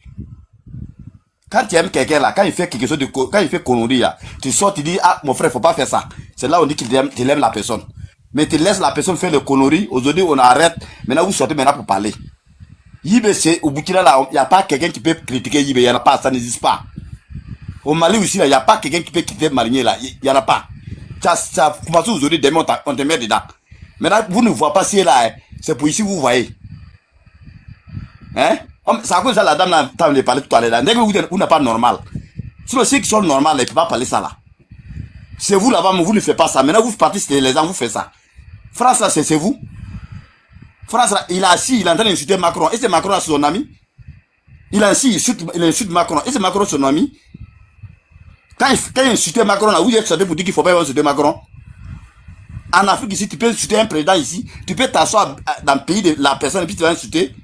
Quand tu aimes quelqu'un là, quand il fait quelque chose de, quand il fait connerie là, tu sors, tu dis, ah mon frère, il ne faut pas faire ça. C'est là où on dit qu'il aime la personne. Mais tu laisses la personne faire le conneries, aujourd'hui on arrête, maintenant vous sortez maintenant pour parler. Yibé, c'est au Burkina là, il n'y a pas quelqu'un qui peut critiquer Yibé, il n'y en a pas, ça n'existe pas. Au Mali aussi, il n'y a pas quelqu'un qui peut quitter Marinier là, il n'y en a pas. Ça commence aujourd'hui, demain on te met dedans. Maintenant, vous ne voyez pas si là, hein, c'est pour ici vous voyez. Hein? C'est à cause de ça la dame là, t'as parlé tout à l'heure là. Vous n'êtes pas normal. Sinon, ceux qui sont normaux, ils ne peuvent pas parler ça là. C'est vous là-bas, mais vous ne faites pas ça. Maintenant, vous partez, c'est les gens, vous faites ça. France là, c'est vous. France là, il a assis, il est en train d'insulter Macron. Et c'est Macron là, son ami? Il a assis, il insulte Macron. Et c'est Macron son ami? Quand il insulte Macron là, vous êtes sorti pour dire qu'il ne faut pas insulter Macron. En Afrique ici, tu peux insulter un président ici, tu peux t'asseoir dans le pays de la personne et puis tu vas insulter.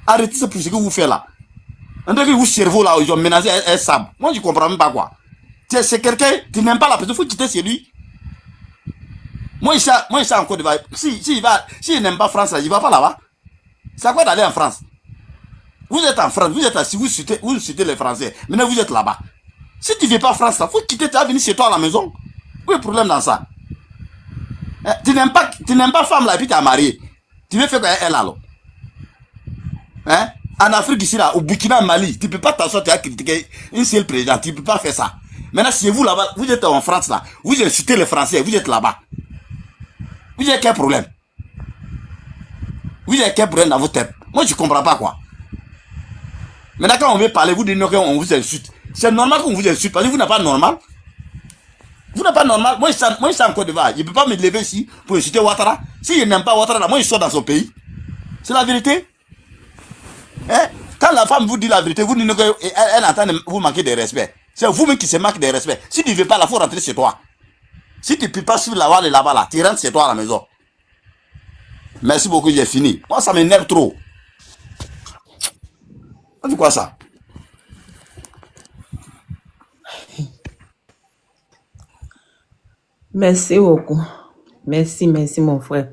Arrêtez ça pour ce que vous faites là. En tout cas, vous cerveau là, ils ont menacé un sabre. Moi, je ne comprends même pas quoi. C'est quelqu'un, tu n'aimes pas la personne, il faut quitter chez lui. Moi, il sait en Côte d'Ivoire. S'il n'aime pas France, là, il ne va pas là-bas. C'est à quoi d'aller en France? Vous êtes en France, vous êtes assis, vous citez les Français. Maintenant, vous êtes là-bas. Si tu ne veux pas France, il faut quitter, tu vas venir chez toi à la maison. Où est le problème dans ça? Tu n'aimes pas femme là et puis tu es marié. Tu veux faire quoi elle alors? Hein? En Afrique ici, là, au Burkina, Mali, tu ne peux pas t'asseoir, tu as critiqué une seule président, tu ne peux pas faire ça. Maintenant, si vous là-bas, vous êtes en France là, vous insultez les Français, vous êtes là-bas. Vous avez quel problème? Vous avez quel problème dans votre tête? Moi, je ne comprends pas quoi. Maintenant, quand on veut parler, vous dites qu'on vous insulte. C'est normal qu'on vous insulte, parce que vous n'êtes pas normal. Vous n'êtes pas normal. Moi, je suis en Côte d'Ivoire. Je ne peux pas me lever ici pour insulter Ouattara. Si je n'aime pas Ouattara, moi, je sors dans son pays. C'est la vérité. Hein? Quand la femme vous dit la vérité, vous dites qu'elle entend vous manquer de respect. C'est vous-même qui se manque de respect. Si tu ne veux pas, il faut rentrer chez toi. Si tu ne peux pas suivre la voie de là-bas, là, tu rentres chez toi à la maison. Merci beaucoup, j'ai fini. Moi, ça m'énerve trop. C'est quoi ça? Merci beaucoup. Merci mon frère.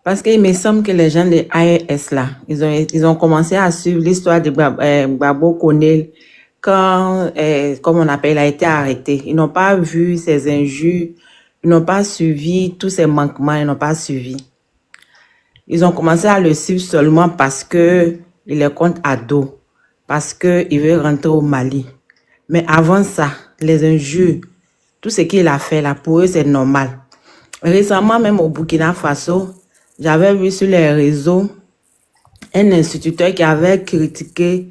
Parce qu'il me semble que les gens de AES là, ils ont commencé à suivre l'histoire de Gbagbo Kone quand, comme on appelle, il a été arrêté. Ils n'ont pas vu ses injures, ils n'ont pas suivi tous ses manquements, ils n'ont pas suivi. Ils ont commencé à le suivre seulement parce que il est contre ado, parce que il veut rentrer au Mali. Mais avant ça, les injures, tout ce qu'il a fait là, pour eux, c'est normal. Récemment, même au Burkina Faso, j'avais vu sur les réseaux un instituteur qui avait critiqué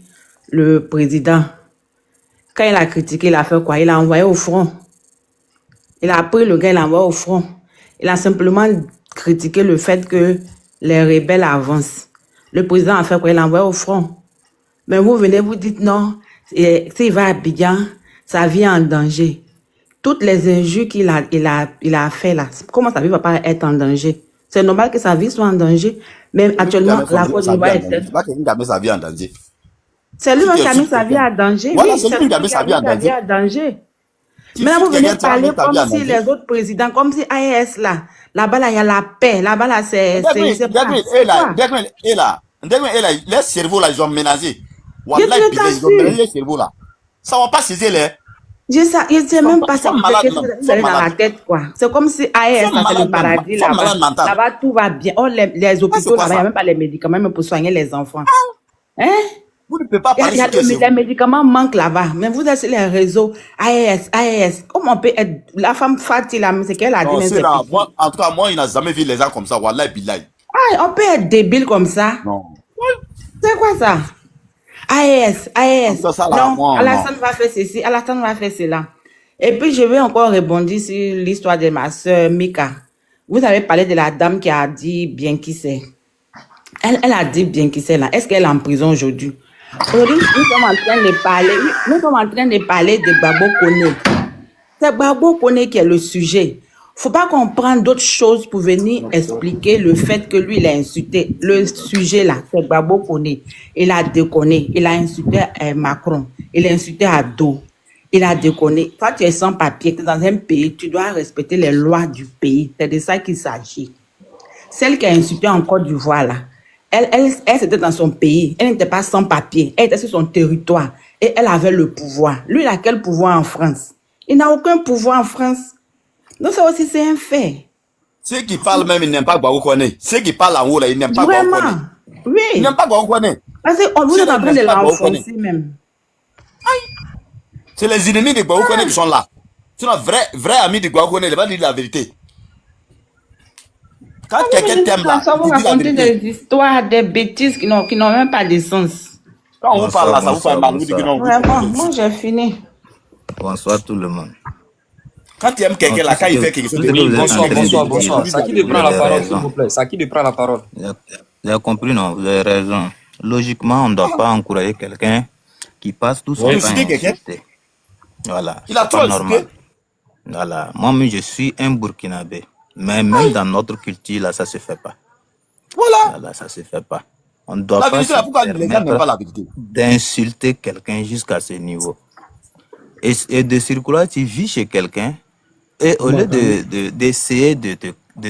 le président. Quand il a critiqué, il a fait quoi? Il a envoyé au front. Il a pris le gars, il l'a envoyé au front. Il a simplement critiqué le fait que les rebelles avancent. Le président a fait quoi? Il l'a envoyé au front. Mais vous venez, vous dites non, s'il va à Abidjan, sa vie est en danger. Toutes les injures qu'il a fait là, comment sa vie va pas être en danger? C'est normal que sa vie soit en danger. Mais actuellement, la Côte d'Ivoire est... C'est pas quelqu'un qui a mis sa vie en danger. C'est lui qui a mis sa vie en danger. Voilà, Oui, c'est lui qui a mis sa vie en danger. Mais vous venez parler comme si les autres présidents, comme si AES là-bas là, il y a la paix. Là-bas là, c'est pas... Les cerveaux là, ils ont ménagé. Wallah, ils ont mélangé les cerveaux là. Ça va pas saisir les... Je sais même pas ça vous allez dans la tête, quoi. C'est comme si AES, c'est le paradis là-bas. Là-bas, tout va bien. Oh, les hôpitaux, là-bas, il n'y a même pas les médicaments même pour soigner les enfants. Hein? Vous ne pouvez pas parler les médicaments manquent là-bas. Mais vous êtes sur les réseaux, AES. Comment on peut être... La femme Fatih, là, c'est qu'elle a dit... En tout cas, moi, il n'a jamais vu les gens comme ça. Wallah, billahi. Ah, on peut être débile comme ça? Non. C'est quoi ça? AES. Non, Alassane va faire ceci, Alassane va faire cela. Et puis, je vais encore rebondir sur l'histoire de ma soeur Mika. Vous avez parlé de la dame qui a dit bien qui c'est. Elle a dit bien qui c'est là. Est-ce qu'elle est en prison aujourd'hui? Aujourd'hui, nous sommes en train de parler de Gbagbo Kone. C'est Gbagbo Kone qui est le sujet. Faut pas qu'on prenne d'autres choses pour venir expliquer le fait que lui, il a insulté. Le sujet là, c'est Gbagbo Kone. Il a déconné. Il a insulté Macron. Il a insulté Ado. Il a déconné. Toi, tu es sans papier, tu es dans un pays, tu dois respecter les lois du pays. C'est de ça qu'il s'agit. Celle qui a insulté en Côte d'Ivoire là, elle c'était dans son pays. Elle n'était pas sans papier. Elle était sur son territoire. Et elle avait le pouvoir. Lui, il a quel pouvoir en France? Il n'a aucun pouvoir en France. Donc ça aussi, c'est un fait. Ceux qui parlent même, ils n'aiment pas Gbagbo Kone. Ceux qui parlent en haut, là, ils n'aiment pas Gbagbo Kone. Oui. Ils n'aiment pas Gbagbo Kone. Parce que vous êtes en train de l'enfoncer même. C'est les ennemis de Gbagbo Kone qui sont là. Sinon, vrai ami de Gbagbo Kone, il va dire la vérité. Quand quelqu'un t'aime là, vous racontez des histoires, des bêtises qui n'ont même pas de sens. Quand on parle là, ça vous fait mal. Vous dites que non. Vraiment, moi j'ai fini. Bonsoir tout le monde. Quand tu aimes quelqu'un là, quand il fait quelque chose de bonsoir. C'est à qui de prendre la parole, s'il vous plaît? C'est à qui de prendre la parole? J'ai compris, non, vous avez raison. Logiquement, on ne doit pas encourager quelqu'un qui passe tout son temps à insulter. Voilà. Il a trop normal. Voilà. Moi-même, je suis un Burkinabé. Mais même dans notre culture, là, ça ne se fait pas. Voilà, ça ne se fait pas. On ne doit pas se permettre d'insulter quelqu'un jusqu'à ce niveau. Et de circuler, tu vis chez quelqu'un, et au lieu d'essayer de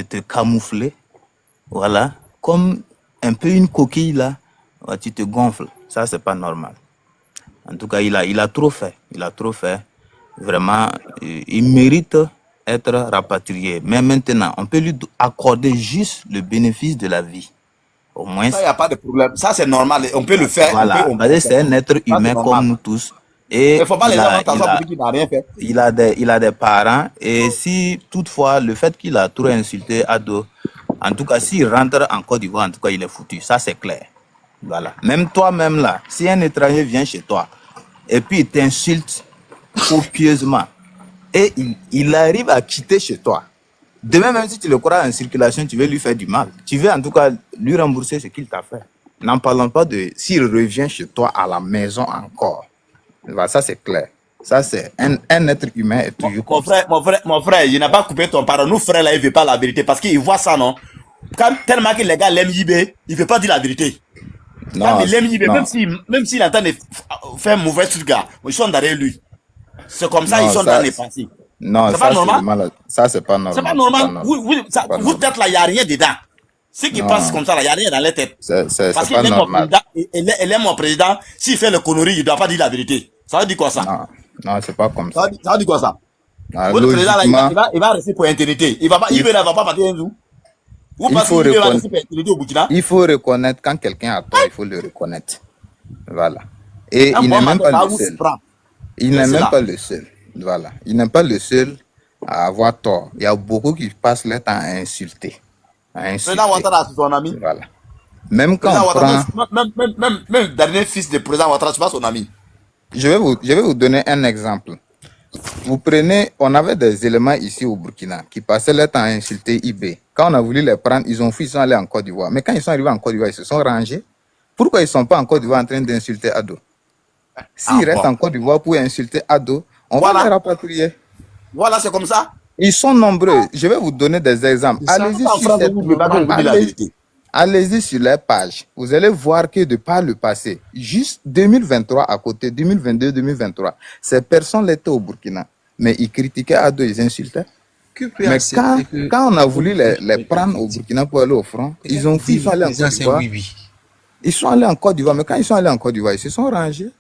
te camoufler, voilà, comme un peu une coquille là, tu te gonfles. Ça, c'est pas normal. En tout cas, il a trop fait. Il a trop fait. Vraiment, il mérite être rapatrié. Mais maintenant, on peut lui accorder juste le bénéfice de la vie. Au moins. Ça, il n'y a pas de problème. Ça, c'est normal. On peut le faire. Voilà. C'est un être humain comme nous tous. Et il faut pas les avantages pour dire qu'il n'a rien fait. Il a des parents. Et si toutefois, le fait qu'il a trop insulté Ado, en tout cas, s'il rentre en Côte d'Ivoire, en tout cas, il est foutu. Ça, c'est clair. Voilà. Même toi-même là, si un étranger vient chez toi et puis il t'insulte copieusement et il arrive à quitter chez toi, demain, même si tu le crois en circulation, tu veux lui faire du mal. Tu veux en tout cas lui rembourser ce qu'il t'a fait. N'en parlons pas de s'il revient chez toi à la maison encore. Voilà, ça c'est clair. Ça c'est un être humain est toujours mon frère, il n'a pas coupé ton parent. Nous frères là, il ne veut pas la vérité parce qu'il voit ça, non? Quand tellement que les gars l'aiment Yibé, il ne veut pas dire la vérité. Non, quand il aime Yibé, même s'il entend faire un mauvais truc, gars, ils sont derrière lui. C'est comme ça, ils sont dans les pensées. Non, c'est pas normal. Ça, c'est pas normal. C'est pas normal. Vous tête là, il n'y a rien dedans. Ceux qui pensent comme ça, il n'y a rien dans les têtes. Parce qu'il aime mon président. S'il fait le connerie, il ne doit pas dire la vérité. Ça veut dire quoi ça? Non, c'est pas comme ça. Ça veut dire quoi ça? Votre président là, il va rester pour éternité. Il ne va pas partir un jour. Il faut reconnaître quand quelqu'un a tort, il faut le reconnaître. Voilà. Et il n'est même pas le seul. Il n'est même pas le seul. Voilà. Il n'est pas le seul à avoir tort. Il y a beaucoup qui passent leur temps à insulter. Président Ouattara, c'est son ami. Voilà. Même quand on prend... Même le dernier fils du président Ouattara, c'est pas son ami. Je vais vous donner un exemple. Vous prenez, on avait des éléments ici au Burkina qui passaient leur temps à insulter IB. Quand on a voulu les prendre, ils ont fui, ils sont allés en Côte d'Ivoire. Mais quand ils sont arrivés en Côte d'Ivoire, ils se sont rangés. Pourquoi ils ne sont pas en Côte d'Ivoire en train d'insulter Ado? S'ils restent en Côte d'Ivoire pour insulter Ado, on va les rapatrier. Voilà, c'est comme ça. Ils sont nombreux. Je vais vous donner des exemples. Allez-y sur les pages. Vous allez voir que de par le passé, juste 2023 à côté, 2022, 2023, ces personnes étaient au Burkina. Mais ils critiquaient Ado, ils insultaient. Mais quand on a voulu les prendre au Burkina pour aller au front, ils ont fui, ils sont allés en Côte d'Ivoire. Ils sont allés en Côte d'Ivoire, mais quand ils sont allés en Côte d'Ivoire, ils se sont rangés.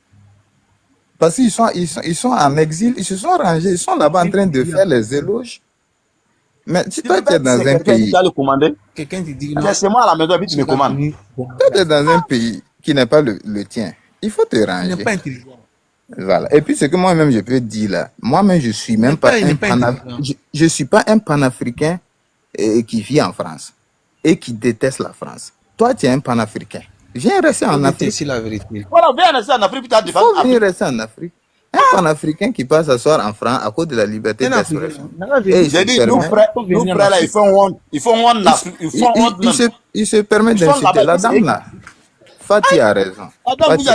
Parce qu'ils sont en exil, ils se sont rangés, ils sont là-bas en train de faire les éloges. Mais si toi tu es dans un pays... Quelqu'un te dit... Laisse-moi à la maison et puis tu me commandes. Toi tu es dans un pays qui n'est pas le tien, il faut te ranger. Il n'est pas intelligent. Voilà. Et puis ce que moi-même je peux dire là, moi-même je suis même pas je suis pas un panafricain qui vit en France et qui déteste la France. Toi tu es un panafricain. Viens rester en Afrique. C'est la vérité. Voilà, viens rester en Afrique. Il faut venir rester en Afrique. Un panafricain qui passe s'asseoir en France à cause de la liberté d'expression. J'ai dit, nos frères là, ils font honte. Ils font honte là. Il se permet d'insulter. La dame là. Fatih a raison. Madame, vous avez dit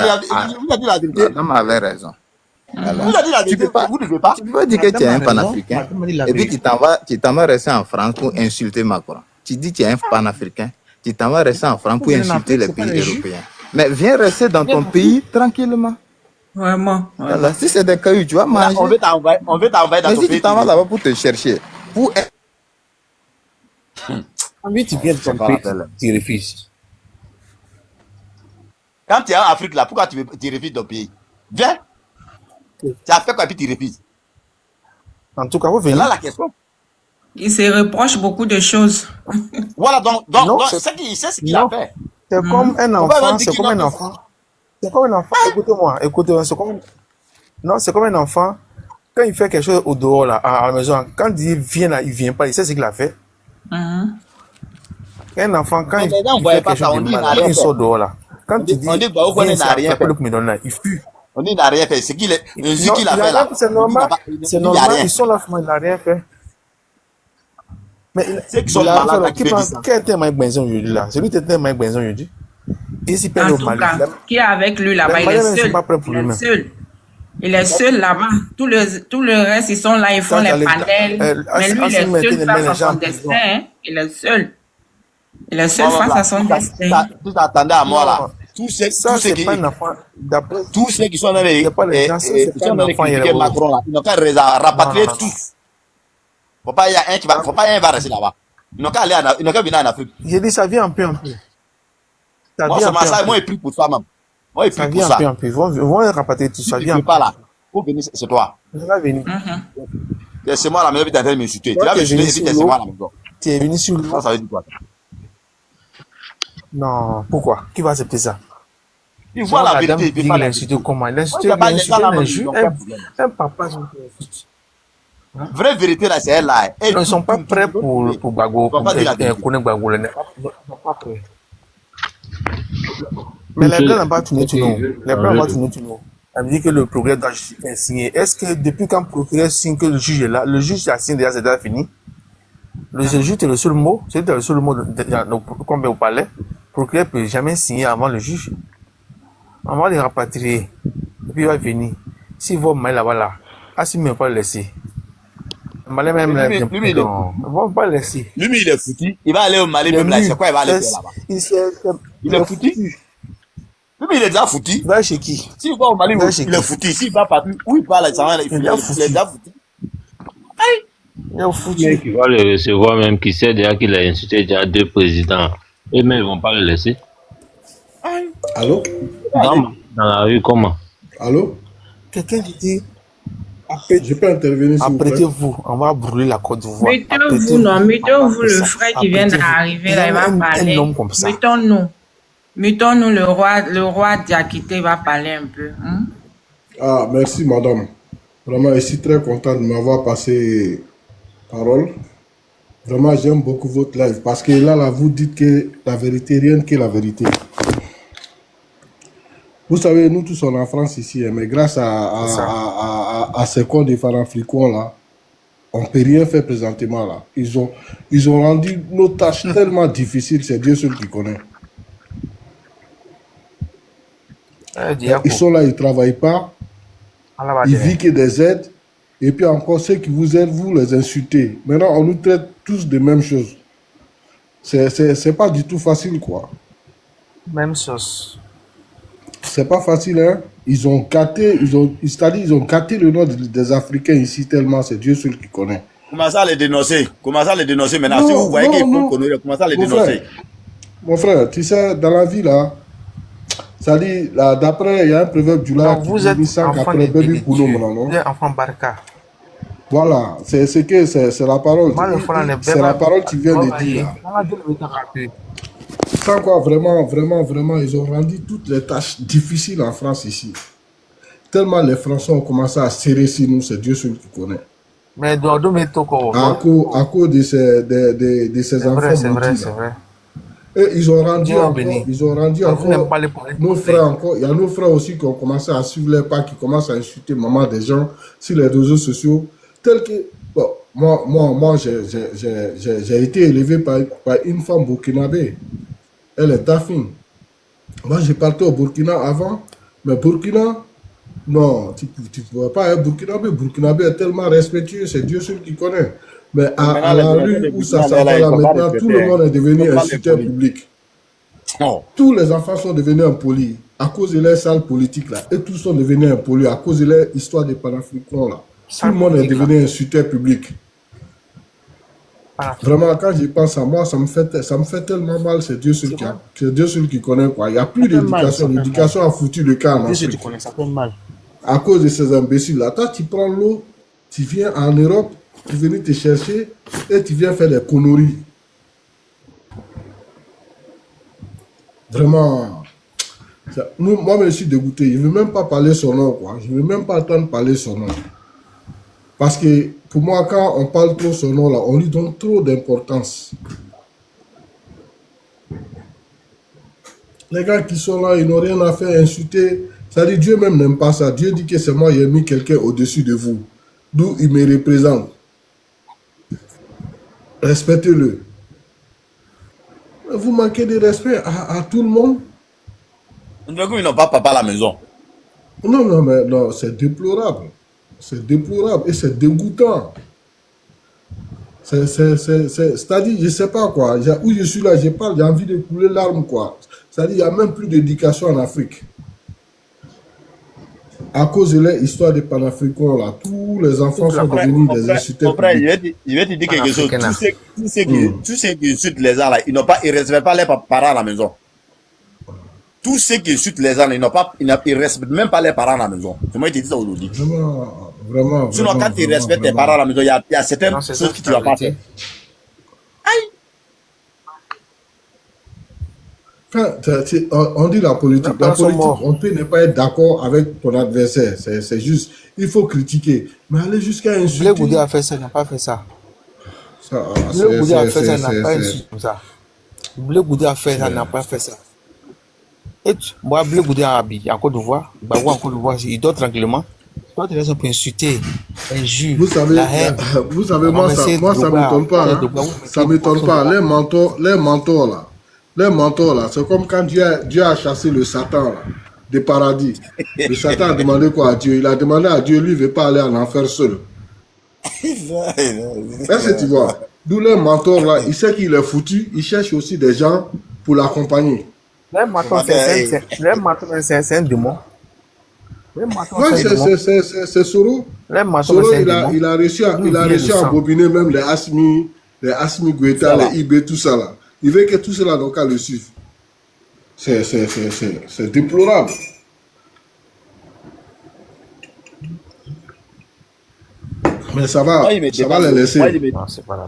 la vérité. La dame avait raison. Vous avez dit la vérité, vous ne devez pas. Tu peux pas dire que tu es un panafricain et puis tu t'en vas rester en France pour insulter Macron. Tu dis que tu es un panafricain, tu t'en vas rester en France pour insulter les pays européens. Mais viens rester dans ton pays tranquillement. Vraiment. Voilà. Si c'est des cailloux, tu vas manger. On veut t'envoyer dans ton pays. Mais si tu t'en vas là-bas pour te chercher, pour... Envie, tu viens de ton pays, tu refuses. Quand tu es en Afrique là, pourquoi tu refuses ton pays? Viens. Tu as fait quoi et puis tu refuses? En tout cas, vous venez. C'est là la question. Il se reproche beaucoup de choses. Voilà, donc il sait ce qu'il a fait. C'est comme un enfant, c'est comme un enfant. C'est comme un enfant, écoutez-moi, c'est comme... Non, c'est comme un enfant, quand il fait quelque chose au dehors, là, à la maison, quand il dit viens là, il vient pas, il sait ce qu'il a fait. Un enfant, quand il fait quelque chose de mal, il sort dehors là. Quand il dit viens ça, il fuit. On dit qu'il n'a rien fait, ce qu'il a fait là. C'est normal, ils sont là, il n'a rien fait. Mais ceux qui sont malades là, qui était Mike Benson aujourd'hui là? Celui qui était Mike Benson aujourd'hui? En tout cas, qui est avec lui là-bas, il est seul. Il est seul là-bas. Tout le reste, ils sont là, ils font les panels. Mais lui, il est seul face à son destin. Il est seul. Il est seul face à son destin. Tu t'attendais à moi là. Tous ceux qui sont dans les critiquer Macron là, ils n'ont qu'à rapatrier tous. Faut pas y a un qui va, faut pas un va rester là-bas. Ils n'ont qu'à venir en Afrique. J'ai dit ça vient un peu. Moi, c'est ça, moi, je prie pour toi, même. On est plus pour ça. Un peu. Ils vont rapatrier tout ça. Tu ne pas là. Pour venir, c'est toi. Je vais venir. C'est moi à la maison, tu es en train de m'insulter. Tu vas m'insulter et puis c'est moi à la maison. Tu es venu sur l'eau. Ça veut dire quoi? Non, pourquoi? Qui va accepter ça? Il voit la vérité. Il va l'insulter comment? L'insulter un papa. Vraie vérité là, c'est elle là. Ils ne sont pas prêts pour Gbagbo. Pour connaître Gbagbo. Ils ne sont pas prêts. Mais les Blancs n'ont pas tourné tout nous. Les Blancs n'ont pas tourné tout nous. Elle me dit que le progrès doit être signé. Est-ce que depuis quand le procureur signe que le juge est là, le juge a signé déjà, c'est déjà fini? Le juge est le seul mot, c'est le seul mot comme au palais. Le procureur ne peut jamais signer avant le juge. On va les rapatrier. Et puis il va venir. S'il va mal là-bas là, Assim ne va pas le laisser. Malais même là, lui, on va pas le laisser. Lui, il est foutu. Il va aller au Mali même là. C'est quoi il va aller faire là-bas? Il est foutu. Lui, il est déjà foutu. Il va chez qui? S'il va au Mali, il est foutu. S'il va partout, où il va là, il est déjà foutu. Il est foutu. Qui va le recevoir même, qui sait déjà qu'il a insulté déjà 2 présidents. Et même ils vont pas le laisser. Allô? Dans la rue, comment? Allô? Quelqu'un qui dit, je peux intervenir s'il vous plaît? Apprêtez-vous, on va brûler la Côte d'Ivoire. Mettons-vous le frère qui vient d'arriver là, il va parler. Mettons-nous le roi Diakité va parler un peu. Ah, merci madame. Vraiment, je suis très content de m'avoir passé parole. Vraiment, j'aime beaucoup votre live parce que là, vous dites que la vérité, rien que la vérité. Vous savez, nous tous, on est en France ici, mais grâce à ces cons de Farafricons là, on ne peut rien faire présentement là. Ils ont rendu nos tâches tellement difficiles, c'est Dieu seul qui connaît. Ils sont là, ils ne travaillent pas, ils vivent que des aides, et puis encore ceux qui vous aident, vous les insultez. Maintenant, on nous traite tous de même chose. C'est pas du tout facile, quoi. Même chose. C'est pas facile, hein. Ils ont gâté le nom des Africains ici tellement, c'est Dieu seul qui connaît. Commencez à les dénoncer. Maintenant. Si vous voyez qu'ils font connaître, commencez à les dénoncer. Mon frère, tu sais, dans la vie là, ça dit, d'après, il y a un proverbe du lac qui dit ça qu'après baby pour nous, non? Vous êtes enfant barca. Voilà, c'est la parole. C'est la parole qui vient de dire. Sans quoi, vraiment, ils ont rendu toutes les tâches difficiles en France ici. Tellement les Français ont commencé à serrer sur nous, c'est Dieu seul qui connaît. Mais à cause de ces enfants. C'est vrai. Et ils ont rendu encore nos frères encore. Il y a nos frères aussi qui ont commencé à suivre les pas, qui commencent à insulter maman des gens sur les réseaux sociaux. Tel que, bon, moi j'ai été élevé par une femme burkinabé. Elle est Tafine. Moi, j'ai parti au Burkina avant, mais Burkina, non, tu ne pouvais pas être Burkinabé. Burkinabé est tellement respectueux, c'est Dieu seul qui connaît. Mais à la rue où ça s'en va là maintenant, tout le monde est devenu insulteur public. Tous les enfants sont devenus impolis à cause de leur salle politique là. Et tous sont devenus impolis à cause de leur histoire des panafricains là. Tout le monde est devenu insulteur public. Vraiment, quand j'y pense à moi, ça me fait tellement mal. C'est Dieu seul qui connaît quoi. Il n'y a plus d'éducation. L'éducation a foutu le camp en Afrique. À cause de ces imbéciles là. Toi, tu prends l'eau, tu viens en Europe, tu viens te chercher et tu viens faire des conneries. Vraiment, moi je suis dégoûté. Je ne veux même pas parler son nom, quoi. Je ne veux même pas attendre parler son nom. Parce que pour moi, quand on parle trop son nom là, on lui donne trop d'importance. Les gars qui sont là, ils n'ont rien à faire, insulter. Ça dit Dieu même n'aime pas ça. Dieu dit que c'est moi qui ai mis quelqu'un au-dessus de vous. D'où il me représente. Respectez-le. Vous manquez de respect à tout le monde. Ils n'ont pas papa à la maison. Non, mais non, c'est déplorable. C'est déplorable et c'est dégoûtant. C'est-à-dire, je ne sais pas quoi. Où je suis là, je parle, j'ai envie de couler l'arme, quoi. C'est-à-dire, il n'y a même plus d'éducation en Afrique. À cause de l'histoire des panafricains, là, tous les enfants sont devenus des insulteurs. Je vais te dire quelque chose. Tous ceux qui insultent les gens, là, ils ne respectent pas les parents à la maison. tous ceux qui insultent les gens, ils ne respectent même pas les parents à la maison. C'est moi qui te dis ça aujourd'hui. Vraiment. Sinon, quand tu respectes tes parents à la maison, il y a certaines choses que tu ne vas pas faire. Aïe! Enfin, on dit la politique. Dans la politique, on peut ne pas être d'accord avec ton adversaire. C'est juste, il faut critiquer. Mais aller jusqu'à insulter. Blé Goudé a fait ça, il n'a pas fait ça. Blé Goudé a fait ça, il n'a pas insulté ça. Blé Goudé a fait ça, il n'a pas fait ça. Et moi, Blé Goudé a habillé en Côte d'Ivoire, Bagou en Côte d'Ivoire, il dort tranquillement. Toi, tu es pour insulter, injure, la haine. Vous savez, moi, ça ne m'étonne pas. Hein. Ça ne m'étonne pas. Les mentors là, c'est comme quand Dieu a chassé le Satan là, des paradis. Le Satan a demandé quoi à Dieu? Il a demandé à Dieu, lui, il ne veut pas aller en enfer seul. Est-ce que tu vois? D'où les mentors là, il sait qu'il est foutu, il cherche aussi des gens pour l'accompagner. Les mentors, c'est un démon. C'est Soro. Soro, il a réussi à bobiner même les Asmi Guetta, les IB, tout ça là. Il veut que tout cela donc à le suivre. C'est déplorable. Mais ça va les laisser.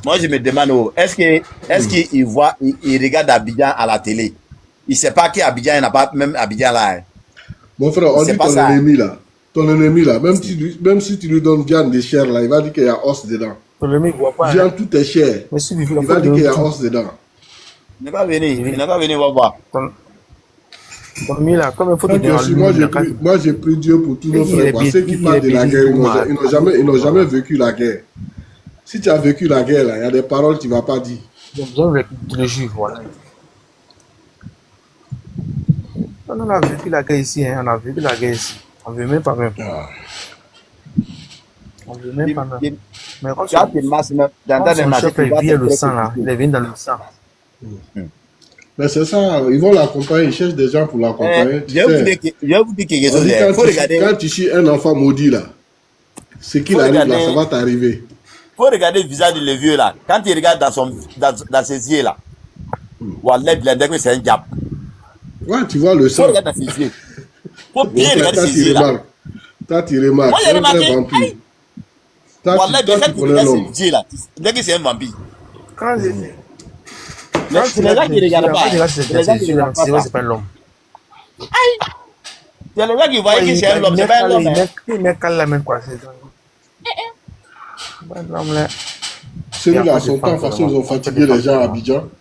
Moi, je me demande, est-ce qu'il voit, il regarde Abidjan à la télé? Il ne sait pas qu'Abidjan, il n'a pas même Abidjan là. Hein. Mon frère, on dit ton ennemi là, même si tu lui donnes viande de chair là, il va dire qu'il y a os dedans. Ton ennemi ne voit pas. Viande, tout est cher. Il va dire qu'il y a os dedans. Il n'est pas venu, voir. Là, comme il faut moi, j'ai pris Dieu pour tous nos frères. Ceux qui parlent de la guerre, ils n'ont jamais vécu la guerre. Si tu as vécu la guerre, là, il y a des paroles que tu ne vas pas dire. Le juif, voilà. On a vécu la guerre ici, hein. On a vécu la guerre ici. On ne veut même pas même. On ne veut même pas même. Mais quand son chef est vient le sang, là, il est venu dans le sang. Mais c'est ça, ils vont l'accompagner, ils cherchent des gens pour l'accompagner. Je vais vous dire quelque chose. Quand tu suis un enfant maudit là, ce qu'il arrive là, ça va t'arriver. Il faut regarder le visage de le vieux là. Quand il regarde dans ses yeux là, Wallah, c'est un diable. Ouais, tu vois le sang. Il faut regarder dans ses yeux. Il faut bien regarder ses yeux là. Toi, tu remarques, c'est un vrai vampire. Wallah, quand tu regardes ses yeux là, c'est un vampire. C'est les gens qui ne regardent pas. C'est pas l'homme. C'est les gens qui voient que c'est un homme, c'est pas un homme. Il met qu'à la main quoi. Celui-là, à son temps, de toute façon, ils ont fatigué les gens à Abidjan. De toute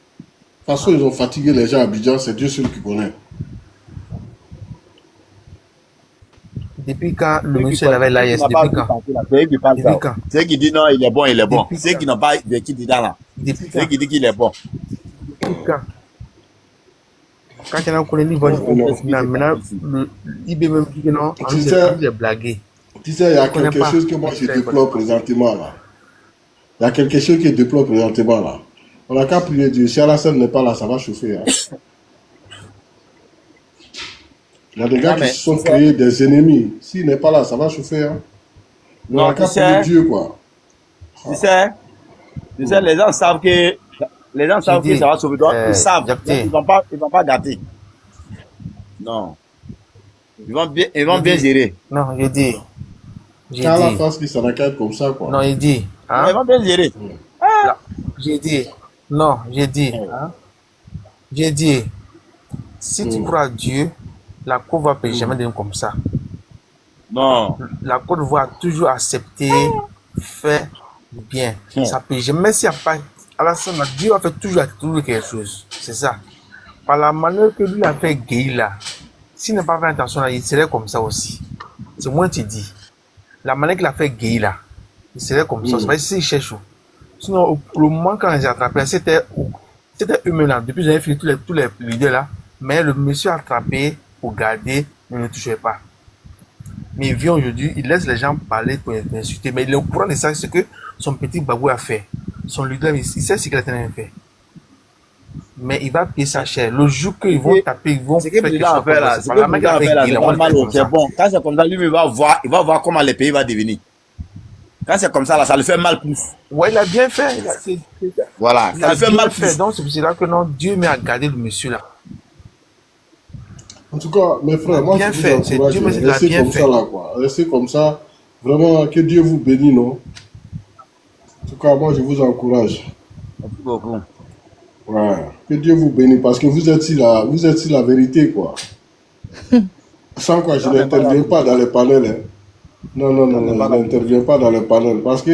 façon, ils ont fatigué les gens à Abidjan, c'est Dieu seul qui connaît. Depuis quand le monsieur avait l'AIS, depuis quand? Ceux qui disent non, il est bon. Ceux qui n'ont pas vécu dedans là. Ceux qui disent qu'il est bon. Quand il y a un collègue, maintenant, il même dit que non, il est blagué. Tu sais, il y a quelque chose que moi je déplore présentement là. Il y a quelque chose qui déplore présentement là. On n'a qu'à prier Dieu. Si Alassane n'est pas là, ça va chauffer. Hein. Il y a des gars qui se sont créés des ennemis. S'il n'est pas là, ça va chauffer. Hein. On n'a qu'à prier Dieu, quoi. Tu sais, les gens savent que ça va sauver. Ils savent. Ils vont pas gâter. Non. Ils vont bien gérer. Non, j'ai dit. Quand la France qui s'en inquiète comme ça, quoi. Non, il dit. Hein? Ils vont bien gérer. J'ai dit. Non, j'ai dit. Hein? J'ai dit. Si tu crois à Dieu, la Côte va jamais devenir comme ça. Non. La Côte va toujours accepter, faire bien. Ça peut jamais s'il n'y a pas. Alassane, Dieu a fait toujours quelque chose. C'est ça. Par la manière que lui a fait Gueye là, s'il n'a pas fait attention là, il serait comme ça aussi. C'est moi qui dis. La manière qu'il a fait Gueye là, il serait comme ça. C'est pas si il cherche. Sinon, le moment quand j'ai attrapé, c'était eux-mêmes là. Depuis j'avais fini tous les leaders là. Mais le monsieur a attrapé pour garder, mais il ne touchait pas. Mais il vient aujourd'hui, il laisse les gens parler pour insulter. Mais il est au courant de ça, ce que son petit Bagou a fait. Son leader, il sait ce qu'il a fait. Mais il va payer sa chair. Le jour qu'ils vont taper, ils vont faire quelque chose. C'est bon. Quand c'est comme ça, lui, il va voir comment le pays va devenir. Quand c'est comme ça, là, ça le fait mal plus. Ouais, il a bien fait. Voilà, ça le fait mal plus. Donc, c'est pour cela que non, Dieu m'a gardé le monsieur là. En tout cas, mes frères, moi, je vous encourage. Restez comme ça, là, quoi. Restez comme ça. Vraiment, que Dieu vous bénisse, non? En tout cas, moi, je vous encourage. Merci beaucoup. Ouais. Que Dieu vous bénisse, parce que vous êtes sur la vérité, quoi. Sans quoi, je n'interviens pas dans les panels. Hein. Non, je n'interviens pas dans les panels. Parce que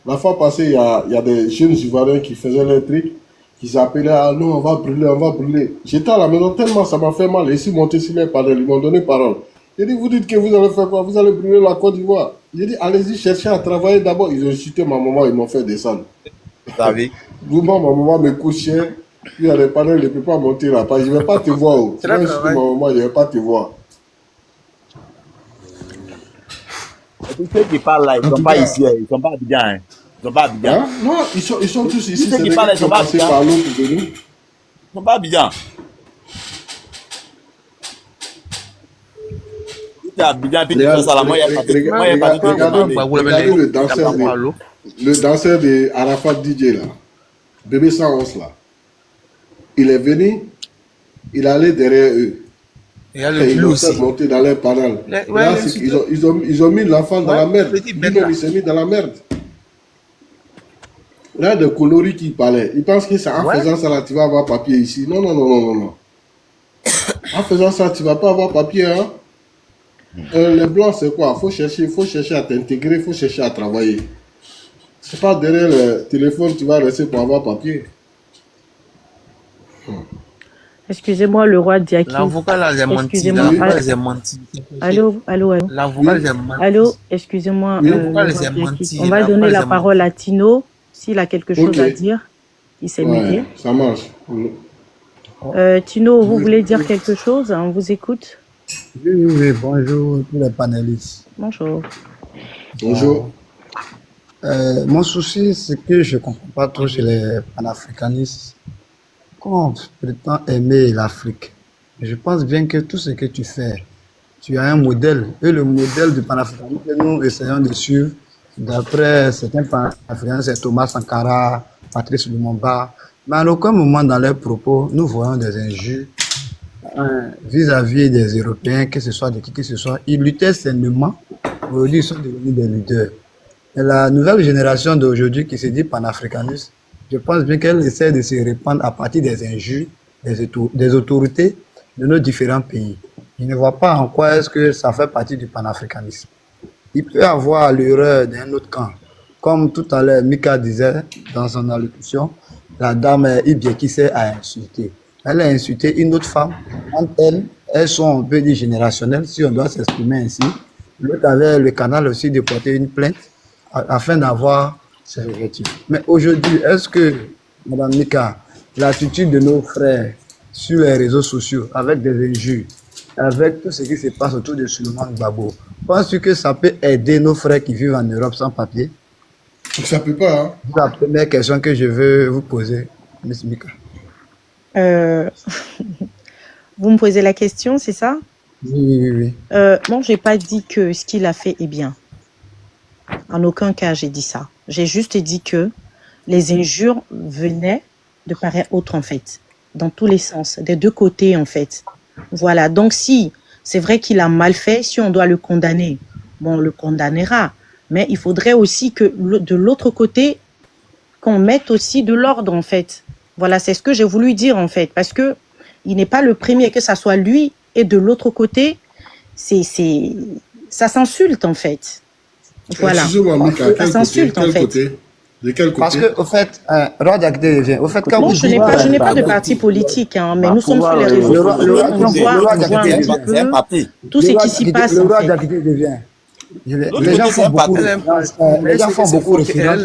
la fois passée, il y a des jeunes Ivoiriens qui faisaient les trucs, qui s'appelaient, ah non, on va brûler. J'étais à la maison tellement ça m'a fait mal. Et ils sont montés sur les panels, ils m'ont donné parole. J'ai dit, vous dites que vous allez faire quoi? Vous allez brûler la Côte d'Ivoire. J'ai dit, allez-y chercher à travailler d'abord. Ils ont insulté ma maman, ils m'ont fait descendre. Moi, ma maman me couchait. Puis il y a des panels, je ne peux pas monter là. Je ne vais pas te voir. Si tu insultes ma maman, je ne vais pas te voir. Tous ceux qui parlent là, ils ne sont pas ici, ils ne sont pas à Abidjan. Ils ne sont pas à Abidjan. Hein? Non, ils sont tous ici. Ceux qui parlent, ils ne sont pas à Abidjan. Ils ne sont pas à Abidjan. Regardez le danseur de Arafat DJ là, Bébé 111 là. Il est venu, il allait derrière eux. Ils ont fait monter dans les panels. Ils ont mis l'enfant dans la merde. Lui-même, il s'est mis dans la merde. Là, de coloris qui parlait. Il pense que c'est en faisant ça là, tu vas avoir papier ici. Non. En faisant ça, tu vas pas avoir papier, hein. Les blancs, c'est quoi? Faut chercher à t'intégrer, faut chercher à travailler. C'est pas derrière le téléphone, tu vas rester pour avoir papier. Excusez-moi, le roi Diaki. L'avocat là, j'ai menti. Excusez-moi. J'ai menti. Allô. L'avocat, j'ai menti. Allô, excusez-moi. J'ai menti. On va donner la parole à Tino, s'il a quelque chose à dire. Il s'est muté. Ça marche. Tino, vous voulez dire quelque chose? On vous écoute. Oui, bonjour tous les panélistes. Bonjour. Bonjour. Mon souci, c'est que je ne comprends pas trop chez les panafricanistes. Comment on prétend aimer l'Afrique? Je pense bien que tout ce que tu fais, tu as un modèle. Et le modèle du panafricanisme que nous essayons de suivre, d'après certains panafricains, c'est Thomas Sankara, Patrice Lumumba. Mais à aucun moment dans leurs propos, nous voyons des injures vis-à-vis des Européens, que ce soit de qui que ce soit. Ils luttaient sainement. Aujourd'hui, ils sont devenus des lutteurs. Et la nouvelle génération d'aujourd'hui qui se dit panafricaniste, je pense bien qu'elle essaie de se répandre à partir des injures des autorités de nos différents pays. Je ne vois pas en quoi est-ce que ça fait partie du panafricanisme. Il peut y avoir l'erreur d'un autre camp. Comme tout à l'heure, Mika disait dans son allocution, la dame Ibieki s'est insultée. Elle a insulté une autre femme. Entre elles sont, on peut dire, générationnelles, si on doit s'exprimer ainsi. L'autre avait le canal aussi de porter une plainte afin d'avoir ses objectifs. Mais aujourd'hui, est-ce que, Mme Mika, l'attitude de nos frères sur les réseaux sociaux, avec des injures, avec tout ce qui se passe autour de Souleymane Gbagbo, penses-tu que ça peut aider nos frères qui vivent en Europe sans papier? Ça peut pas, hein? C'est la première question que je veux vous poser, Ms. Mika. Vous me posez la question, c'est ça? Oui. Moi, je n'ai pas dit que ce qu'il a fait est bien. En aucun cas, j'ai dit ça. J'ai juste dit que les injures venaient de part et autre, en fait. Dans tous les sens, des deux côtés, en fait. Voilà. Donc, si c'est vrai qu'il a mal fait, si on doit le condamner, bon, on le condamnera. Mais il faudrait aussi que de l'autre côté, qu'on mette aussi de l'ordre, en fait. Voilà, c'est ce que j'ai voulu dire, en fait. Parce que il n'est pas le premier, que ça soit lui et de l'autre côté, ça s'insulte, en fait. Voilà. Ça s'insulte, en fait. De quel côté? Parce que, au fait, non, je n'ai pas de parti politique, hein, mais nous sommes sur les réseaux sociaux, on voit un petit peu tout ce qui s'y passe, en fait. Les gens font beaucoup référence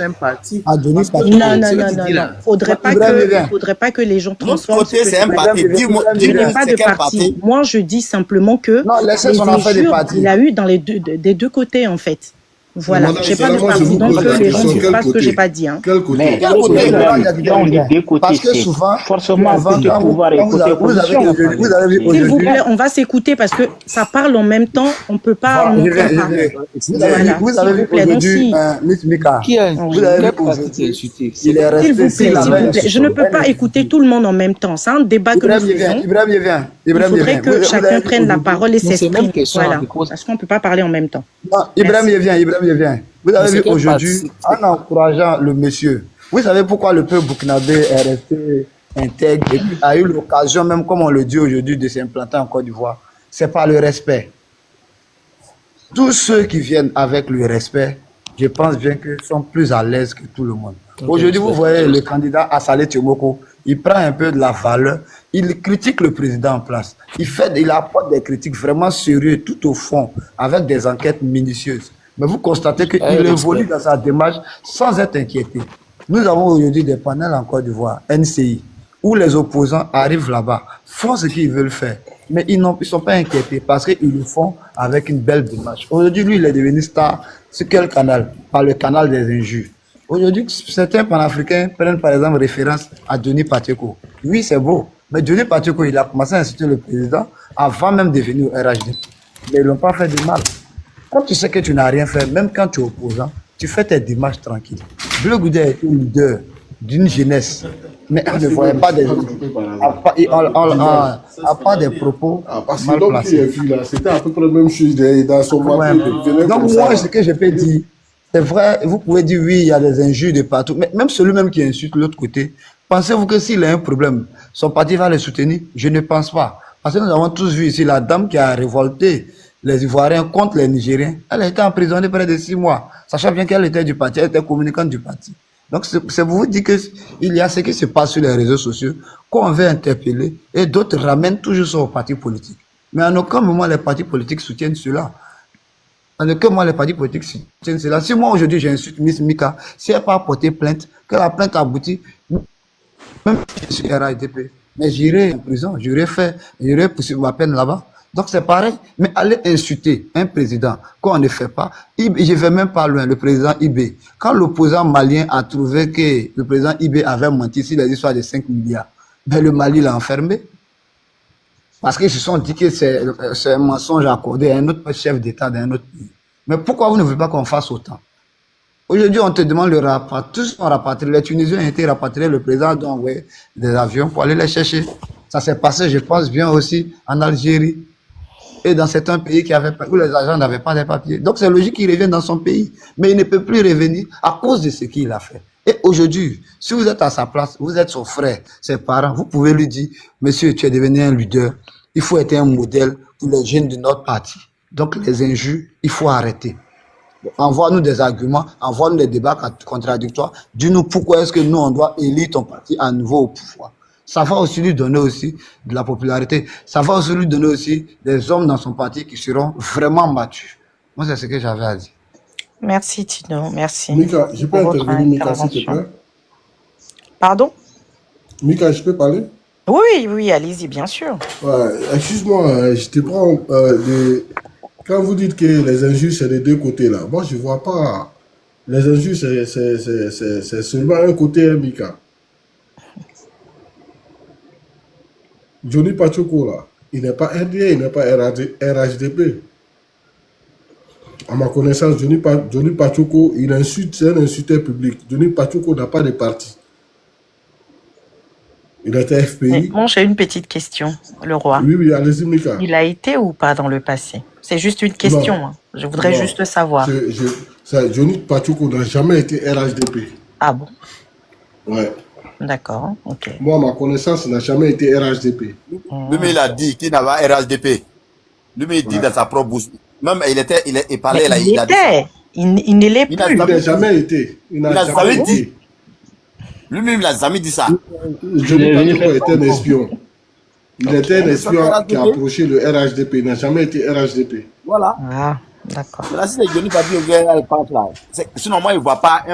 à Denis Patrick. Non. Faudrait pas que les gens transforment. Je n'ai pas de parti. Moi, je dis simplement que les injures, il a eu des deux côtés, en fait. Voilà, je n'ai pas de parti, donc les gens ne pas ce que je n'ai pas dit. Hein. Quel côté? Mais On dit deux côtés, parce que souvent, forcément, côté pouvoir et côté opposition. S'il vous plaît, on va s'écouter parce que ça parle en même temps, on ne peut pas... Vous avez vu aujourd'hui, Miss Mika, vous avez vu aujourd'hui, il est resté... S'il vous plaît, je ne peux pas écouter tout le monde en même temps. C'est un débat que nous faisons. Il faudrait que chacun prenne la parole et s'exprime. Voilà, parce qu'on ne peut pas parler en même temps. Ibrahim, viens. Vous avez vu aujourd'hui, en encourageant le monsieur, vous savez pourquoi le peuple burkinabé est resté intègre et a eu l'occasion, même comme on le dit aujourd'hui, de s'implanter en Côte d'Ivoire? C'est par le respect. Tous ceux qui viennent avec le respect, je pense bien qu'ils sont plus à l'aise que tout le monde. Aujourd'hui, vous voyez le candidat Assalé Tiomoko, il prend un peu de la valeur, il critique le président en place. Il apporte des critiques vraiment sérieuses tout au fond, avec des enquêtes minutieuses. Mais vous constatez qu'il évolue dans sa démarche sans être inquiété. Nous avons aujourd'hui des panels en Côte d'Ivoire, NCI, où les opposants arrivent là-bas, font ce qu'ils veulent faire. Mais ils ne sont pas inquiétés parce qu'ils le font avec une belle démarche. Aujourd'hui, lui, il est devenu star. Sur quel canal? Par le canal des injures. Aujourd'hui, certains panafricains prennent par exemple référence à Denis Pacheco. Oui, c'est beau. Mais Denis Pacheco, il a commencé à insulter le président avant même de venir au RHD. Mais ils n'ont pas fait de mal. Quand tu sais que tu n'as rien fait, même quand tu es opposant, tu fais tes démarches tranquilles. Bleu Goudé est un leader d'une jeunesse, mais on ne voyait pas des pas des propos mal placés. C'était à peu près la même chose dans son Donc moi, ce que je peux dire, c'est vrai, vous pouvez dire oui, il y a des injures de partout, mais même celui-même qui insulte l'autre côté, pensez-vous que s'il a un problème, son parti va le soutenir? Je ne pense pas. Parce que nous avons tous vu ici la dame qui a révolté les Ivoiriens contre les Nigériens. Elle a été emprisonnée près de 6 mois, sachant bien qu'elle était du parti, elle était communicante du parti. Donc c'est pour vous dire qu'il y a ce qui se passe sur les réseaux sociaux, qu'on veut interpeller, et d'autres ramènent toujours ça aux partis politiques. Mais en aucun moment les partis politiques soutiennent cela. En aucun moment les partis politiques soutiennent cela. Si moi aujourd'hui j'insulte Miss Mika, si elle n'a pas porté plainte, que la plainte aboutit, même si je suis RHDP, mais j'irai en prison, j'irai poursuivre ma peine là-bas. Donc c'est pareil, mais aller insulter un président qu'on ne fait pas, je ne vais même pas loin, le président Ibé. Quand l'opposant malien a trouvé que le président Ibé avait menti sur les histoires de 5 milliards, ben le Mali l'a enfermé. Parce qu'ils se sont dit que c'est un mensonge accordé à un autre chef d'État d'un autre pays. Mais pourquoi vous ne voulez pas qu'on fasse autant? Aujourd'hui, on te demande le rapatriement. Tous sont rapatriés. Les Tunisiens ont été rapatriés, le président a envoyé des avions pour aller les chercher. Ça s'est passé, je pense bien aussi, en Algérie. Et dans certains pays où les agents n'avaient pas de papiers. Donc c'est logique qu'il revienne dans son pays. Mais il ne peut plus revenir à cause de ce qu'il a fait. Et aujourd'hui, si vous êtes à sa place, vous êtes son frère, ses parents, vous pouvez lui dire, monsieur, tu es devenu un leader, il faut être un modèle pour les jeunes de notre parti. Donc les injures, il faut arrêter. Envoie-nous des arguments, envoie-nous des débats contradictoires. Dis-nous pourquoi est-ce que nous, on doit élire ton parti à nouveau au pouvoir. Ça va aussi lui donner aussi de la popularité. Ça va aussi lui donner aussi des hommes dans son parti qui seront vraiment matures. Moi, c'est ce que j'avais à dire. Merci Tino, merci. Mika, je peux intervenir, Mika, s'il te plaît? Pardon? Mika, je peux parler? Oui, allez-y, bien sûr. Ouais, excuse-moi, je te prends quand vous dites que les injures, c'est des deux côtés là. Moi, je ne vois pas. Les injures, c'est seulement un côté, Mika. Johnny Pacheco, là, il n'est pas RDA, il n'est pas RHDP. À ma connaissance, Johnny Pacheco, il insulte, c'est un insulteur public. Johnny Pacheco n'a pas de parti. Il était FPI. Bon, j'ai une petite question, le roi. Oui, allez-y, Mika. Il a été ou pas dans le passé? C'est juste une question. Hein. Je voudrais juste savoir. Johnny Pacheco n'a jamais été RHDP. Ah bon? Ouais. D'accord, ok. Moi, à ma connaissance, il n'a jamais été RHDP. Lui, il a dit qu'il n'avait pas RHDP. Lui, il dit dans sa propre bouche. Même, il parlait là. Il ne l'est plus. Il n'a jamais été. Il n'a jamais dit. Lui-même, il n'a jamais dit ça. Johnny Pacheco était un espion. Il était un espion qui a approché le RHDP. Il n'a jamais été RHDP. Voilà. Ah, d'accord. Là, si c'est Johnny Pacheco qui est là, sinon, moi, il ne voit pas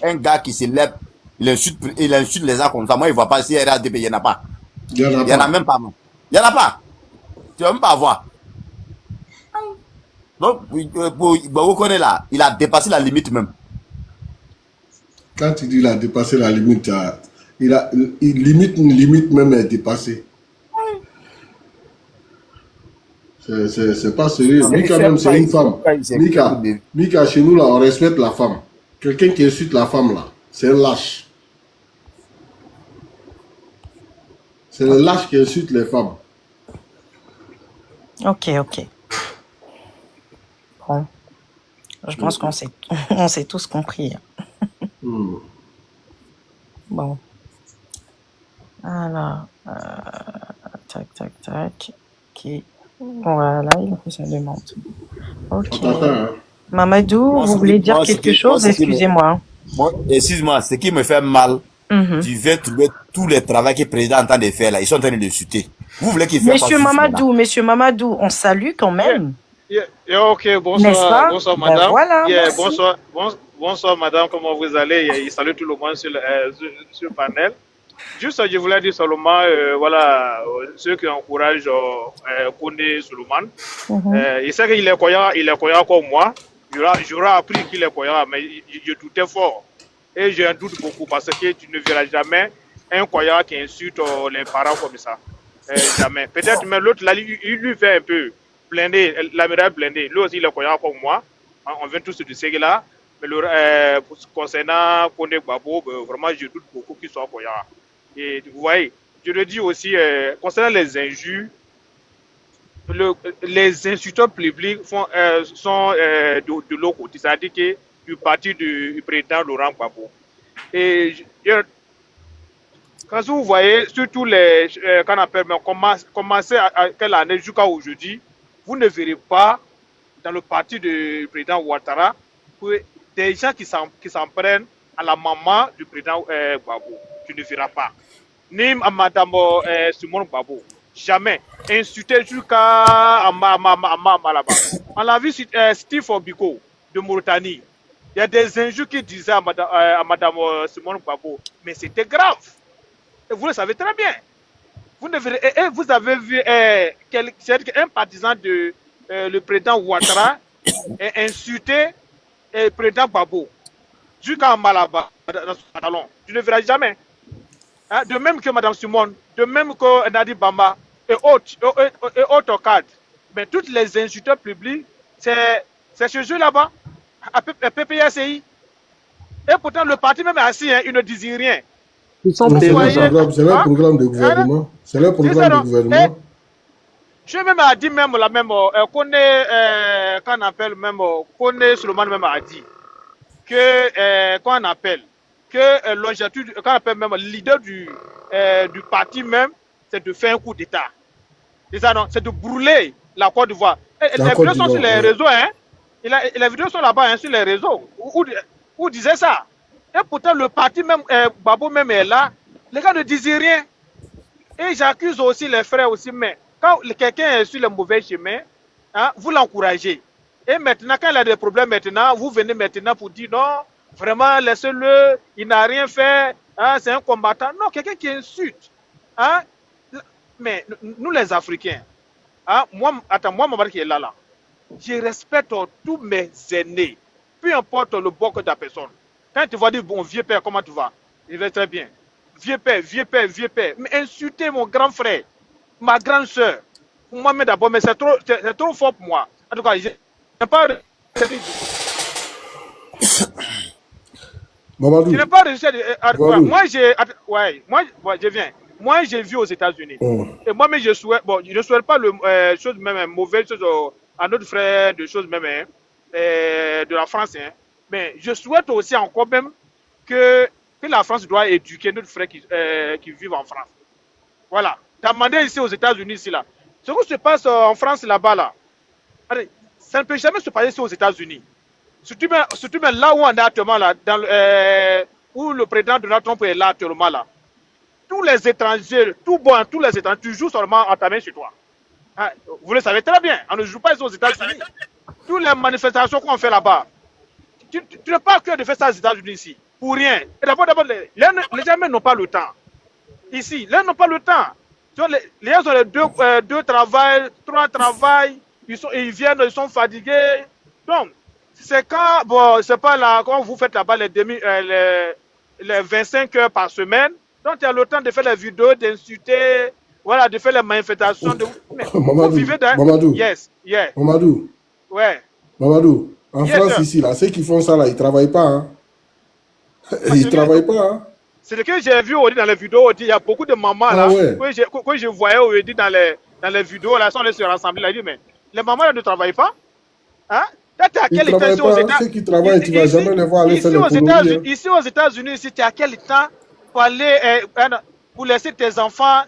un gars qui se lève. Il insulte les gens comme ça. Moi, il ne voit pas si RHDP, il n'y en a pas. Il n'y en a même pas. Il n'y en a pas. Tu ne vas même pas voir. Donc, pour Gbagbo Kone là, il a dépassé la limite même. Quand tu dis il a dépassé la limite, il limite même est dépassée. C'est pas sérieux. Mika même, c'est une femme. Mika, chez nous là, on respecte la femme. Quelqu'un qui insulte la femme là, c'est un lâche. C'est le lâche qui insulte les femmes. Ok. Bon. Je pense qu'on s'est tous compris. Bon. Alors, tac. Ok. Voilà, il a fait sa demande. Ok. Mamadou, vous voulez dire quelque chose? Excusez-moi. Excuse-moi, ce qui me fait mal, tu veux trouver tous les travaux que le président est en train de faire là. Ils sont en train de le chuter. Vous voulez qu'il fasse Monsieur Mamadou, on salue quand même. Ok, bonsoir, bonsoir madame. Ben voilà, bonsoir madame, comment vous allez? Il salue tout le monde sur le panel. Juste, je voulais dire seulement, voilà, ceux qui encouragent Kone Solomon. Il sait qu'il est croyant comme moi. J'aurais appris qu'il est croyant, mais je doutais fort. Et je doute beaucoup parce que tu ne verras jamais un croyant qui insulte les parents comme ça. Jamais. Peut-être même l'autre, il lui fait un peu blindé, l'amiral blindé. Lui aussi, il est croyant comme moi. On vient tous de ce là. Mais concernant Kone Gbagbo, vraiment, je doute beaucoup qu'il soit croyant. Et vous voyez, je le dis aussi, concernant les injures, les insulteurs publics sont de l'autre côté, c'est-à-dire que du parti du président Laurent Gbagbo. Et quand vous voyez, surtout les, qu'on appelle, commencer à quelle année jusqu'à aujourd'hui, vous ne verrez pas dans le parti du président Ouattara des gens qui s'en prennent à la maman du président Gbagbo. Tu ne verras pas. Ni à madame Simone Gbagbo. Jamais. Insulté jusqu'à là-bas. On l'a vu Steve Biko de Mauritanie. Il y a des injures qui disaient à madame Simone Gbagbo. Mais c'était grave. Et vous le savez très bien. Vous avez vu un partisan de le président Ouattara insulter le président Gbagbo. Jusqu'à Malaba, dans son pantalon. Tu ne verras jamais. Hein, de même que Mme Simone, de même que Nadi Bamba et autres cadres. Mais toutes les insulteurs publics, c'est chez eux là-bas, à PPACI. Et pourtant, le parti même est assis, hein, ils ne disent rien. C'est leur programme de gouvernement. C'est leur programme de gouvernement. Je même a dit même la même, qu'on appelle même, Kone Solomon même a dit que, qu'on appelle, que l'objectif, qu'on appelle même le leader du parti même, c'est de faire un coup d'État. C'est ça, non? C'est de brûler la Côte d'Ivoire. Les vidéos sont sur les réseaux, hein? Les vidéos sont là-bas, hein, sur les réseaux. Où disait ça? Et pourtant, le parti même, Gbagbo même est là. Les gars ne disent rien. Et j'accuse aussi les frères aussi, mais quand quelqu'un est sur le mauvais chemin, hein, vous l'encouragez. Et maintenant, quand il a des problèmes maintenant, vous venez maintenant pour dire non, vraiment, laissez-le, il n'a rien fait, hein, c'est un combattant. Non, quelqu'un qui insulte. Hein. Mais nous, les Africains, hein, moi, Mamadou qui est là, je respecte tous mes aînés, peu importe le bord de la personne. Quand tu vas dire, bon, vieux père, comment tu vas? Il va très bien. Vieux père. Mais insulter mon grand frère, ma grande soeur, moi, mais d'abord, mais c'est trop fort pour moi. En tout cas, je n'ai pas. Mamadou. Je n'ai pas réussi à. Moi, je viens. Moi, j'ai vu aux États-Unis. Et moi, mais je ne souhaite pas le chose même mauvaise chose à notre frère, de choses même de la France. Hein. Mais je souhaite aussi encore même que la France doit éduquer notre frère qui vivent en France. Voilà. Demandez ici aux États-Unis, ici, là. Ce qui se passe en France, là-bas, là, ça ne peut jamais se passer ici aux États-Unis. Surtout même là où on est actuellement, là, où le président Donald Trump est là actuellement, là. Tous les étrangers, tous les étrangers, tu joues seulement en ta main chez toi. Hein? Vous le savez très bien, on ne joue pas ici aux États-Unis. Toutes les manifestations qu'on fait là-bas, tu n'as pas que de faire ça aux États-Unis ici, pour rien. Et d'abord, les gens n'ont pas le temps. Ici, les gens n'ont pas le temps. Les gens ont les deux travail, 3 travail, ils viennent, ils sont fatigués. Donc, c'est quand, bon, c'est pas là, quand vous faites là-bas les 25 heures par semaine, donc il y a le temps de faire les vidéos, d'insulter, voilà, de faire les manifestations. Vous vivez dans... Mamadou. Yes, yeah. Mamadou. Ouais. Mamadou, en France ici, là, ceux qui font ça, là, ils travaillent pas, hein. Ils travaillent pas, hein. C'est ce que j'ai vu dans les vidéos, il y a beaucoup de mamans là, que je voyais dans les vidéos, là, sont se rassembler, là, dit, mais les mamans là ne travaillent pas, hein? Ils ne travaillent pas, ceux qui travaillent, tu ne vas jamais les voir aller faire l'économie. Ici aux États-Unis, tu as quel temps pour aller, pour laisser tes enfants,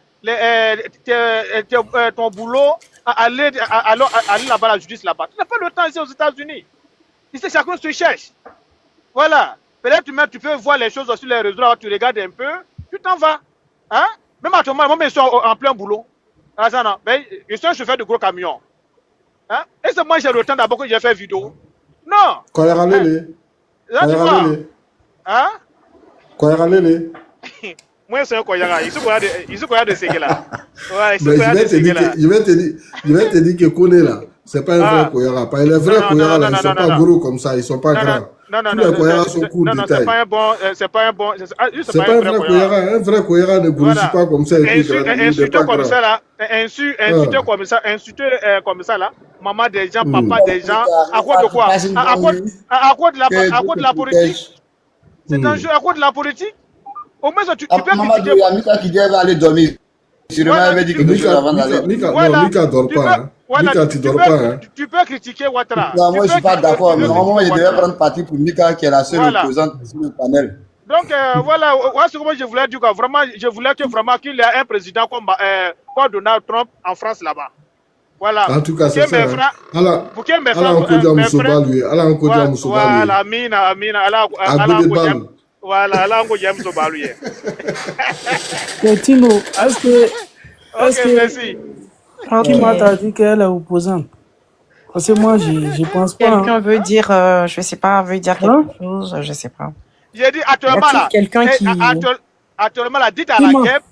ton boulot, aller là-bas à la justice là-bas. Tu n'as pas le temps ici aux États-Unis. Ici, chacun se cherche. Voilà. Peut-être tu peux voir les choses sur les réseaux, là, tu regardes un peu, tu t'en vas. Hein? Même à ton moment, moi, je suis en plein boulot. Je suis un chauffeur de gros camion. Hein? Et c'est moi j'ai le temps d'abord que j'ai fait vidéo. Non. Quand il y a râlé, hein? Quand il y a râlé. Moi c'est un koyara. Il se koya de ce là. Ouais, je vais te dire que Koné là, c'est pas un vrai koyara. Les vrais koyara là, ils sont pas gros comme ça, ils sont pas grands. Non, les koyara sont courts de taille. C'est pas un bon. C'est pas un vrai koyara. Un vrai koyara ne grossit pas comme ça. Insulter comme ça là, insulter comme ça là, maman des gens, papa des gens, à cause de quoi? À cause de la politique. C'est un jeu à cause de la politique. Au moins tu peux critiquer. Il y a Mika qui dit qu'elle va aller dormir. Avait dit que Mika dort pas. Mika, tu dors pas. Tu peux critiquer Ouattara. Non, moi je suis pas d'accord. Mais normalement, il devait prendre parti pour Mika qui est la seule opposante sur le panel. Donc voilà, c'est comment je voulais dire que vraiment, je voulais que vraiment qu'il y ait un président comme Donald Trump en France là-bas. Voilà. En tout cas, c'est ça. Pour que mes frères, voilà, Amina, voilà, là, on James Obaluye. Tino, est-ce que merci. Qui m'a dit qu'elle est opposante? Parce que moi, je pense pas. Quelqu'un veut dire, je sais pas, veut dire quelque chose, je sais pas. J'ai dit actuellement là. Quelqu'un qui. Actuellement là, dites à la guêpe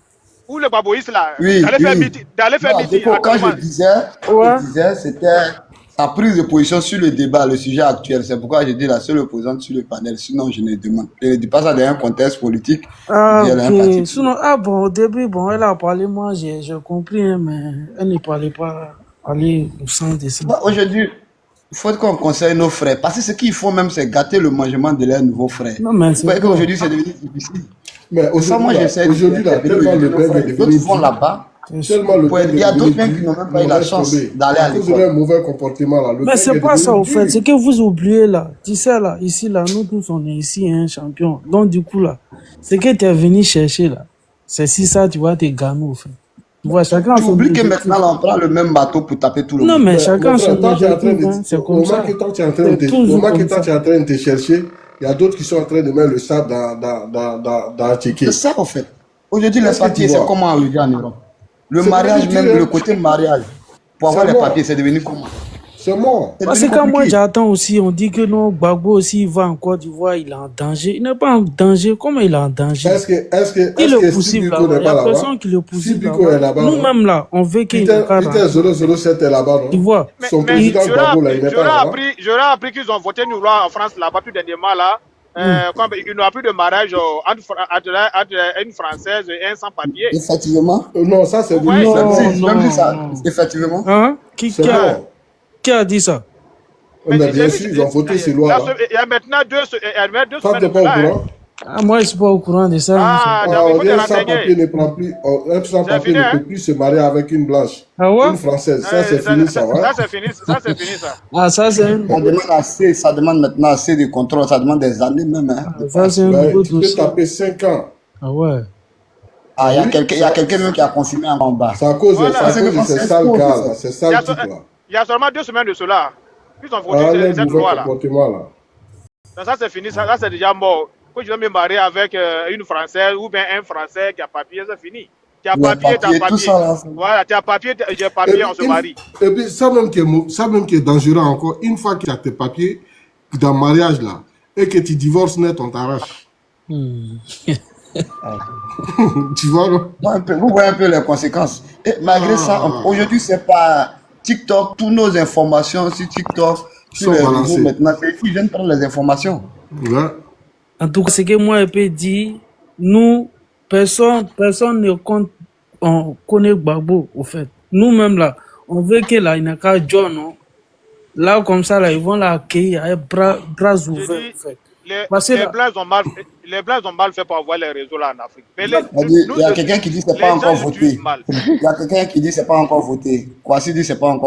ou le baboïs là. D'aller faire midi. Quand je disais, c'était sa prise de position sur le débat, le sujet actuel. C'est pourquoi je dis la seule opposante sur le panel. Sinon, je ne demande. Je ne dis pas ça dans un contexte politique. Sinon, au début, elle a parlé, moi, j'ai compris, hein, mais elle ne parlait pas aller au sens de ça. Aujourd'hui, il faut qu'on conseille nos frères. Parce que ce qu'ils font même, c'est gâter le mangement de leurs nouveaux frères. Non, mais c'est aujourd'hui, c'est devenu difficile. Mais aujourd'hui, d'autres vont là-bas. Il y a d'autres même qui n'ont même pas eu la chance d'aller à l'école. Vous avez un mauvais comportement là. Mais c'est pas ça au fait. C'est que vous oubliez là. Tu sais là, ici là, nous tous on est ici un champion. Donc du coup là, ce que tu es venu chercher là, c'est si ça tu vas te gagner au fait. Tu vois, chacun. Tu oublies que maintenant là, on prend le même bateau pour taper tout le monde. Non mais chacun son objectif. C'est comme ça. Au moment que tu es en train de te chercher, il y a d'autres qui sont en train de mettre le sable dans checker. C'est ça en fait. Aujourd'hui les papiers, c'est comment arriver en Europe. Le mariage, même le côté mariage, pour avoir les papiers, c'est devenu comment? C'est mort. Parce que quand moi j'attends aussi, on dit que non, Gbagbo aussi, il va en Côte d'Ivoire, il est en danger. Il n'est pas en danger. Comment il est en danger? Il est possible là-bas. Il y a personne qui le possible là-bas. Nous-mêmes là, on veut qu'il Peter 007 est là-bas, non? Tu vois? Son président Gbagbo là, il n'est pas là-bas. J'aurais appris qu'ils ont voté une loi en France là-bas tout dernièrement là. Il n'y aura plus de mariage entre une Française et un sans-papier. Effectivement. Non, ça c'est même ça. Effectivement. Hein? Qui a dit ça? Mais bien sûr, ils ont voté ces lois-là. Il y a maintenant deux semaines. Ça, tu n'es pas au courant? Moi, je ne suis pas au courant de ça. Un sans-papier ne prend plus, un sans-papier ne peut plus se marier avec une blanche. Une Française. Ça, c'est fini, ça va. Ça, c'est fini, ça. Ah, ça, c'est ça demande maintenant assez de contrôle, ça demande des années même. Ça, c'est un tu peux taper 5 ans. Ah ouais. Ah, il y a quelqu'un même qui a consommé un combat. C'est à cause de ces sales gars, là. C'est sale type, là. Il y a seulement 2 semaines de cela. Ils ont voté cette loi-là. Ça, c'est fini. Ça, c'est déjà mort. Quand je vais me marier avec une Française ou bien un Français qui a papier, c'est fini. Tu as papier, tu as papier. Voilà, tu as papier, j'ai papier, on se marie. Et puis, ça même qui est dangereux encore, une fois que tu as tes papiers dans le mariage, là, et que tu divorces net, on t'arrache. Tu vois, non? Vous voyez un peu les conséquences. Et malgré ça, aujourd'hui, c'est pas TikTok, toutes nos informations sur TikTok, sur les réseaux maintenant, c'est qui viennent prendre les informations. Ouais. En tout cas, ce que moi je peux dire, nous, personne ne compte, on connaît Gbagbo, au fait. Nous-mêmes là, on veut que là, il n'y a qu'à John, non? Là, comme ça, là, ils vont l'accueillir avec bras ouverts, en fait. Les Blaises ont mal fait pour avoir les réseaux là en Afrique. Mais il y a quelqu'un qui dit que c'est pas encore voté. Il y a quelqu'un qui dit que c'est pas encore voté. Kwasi dit que c'est pas encore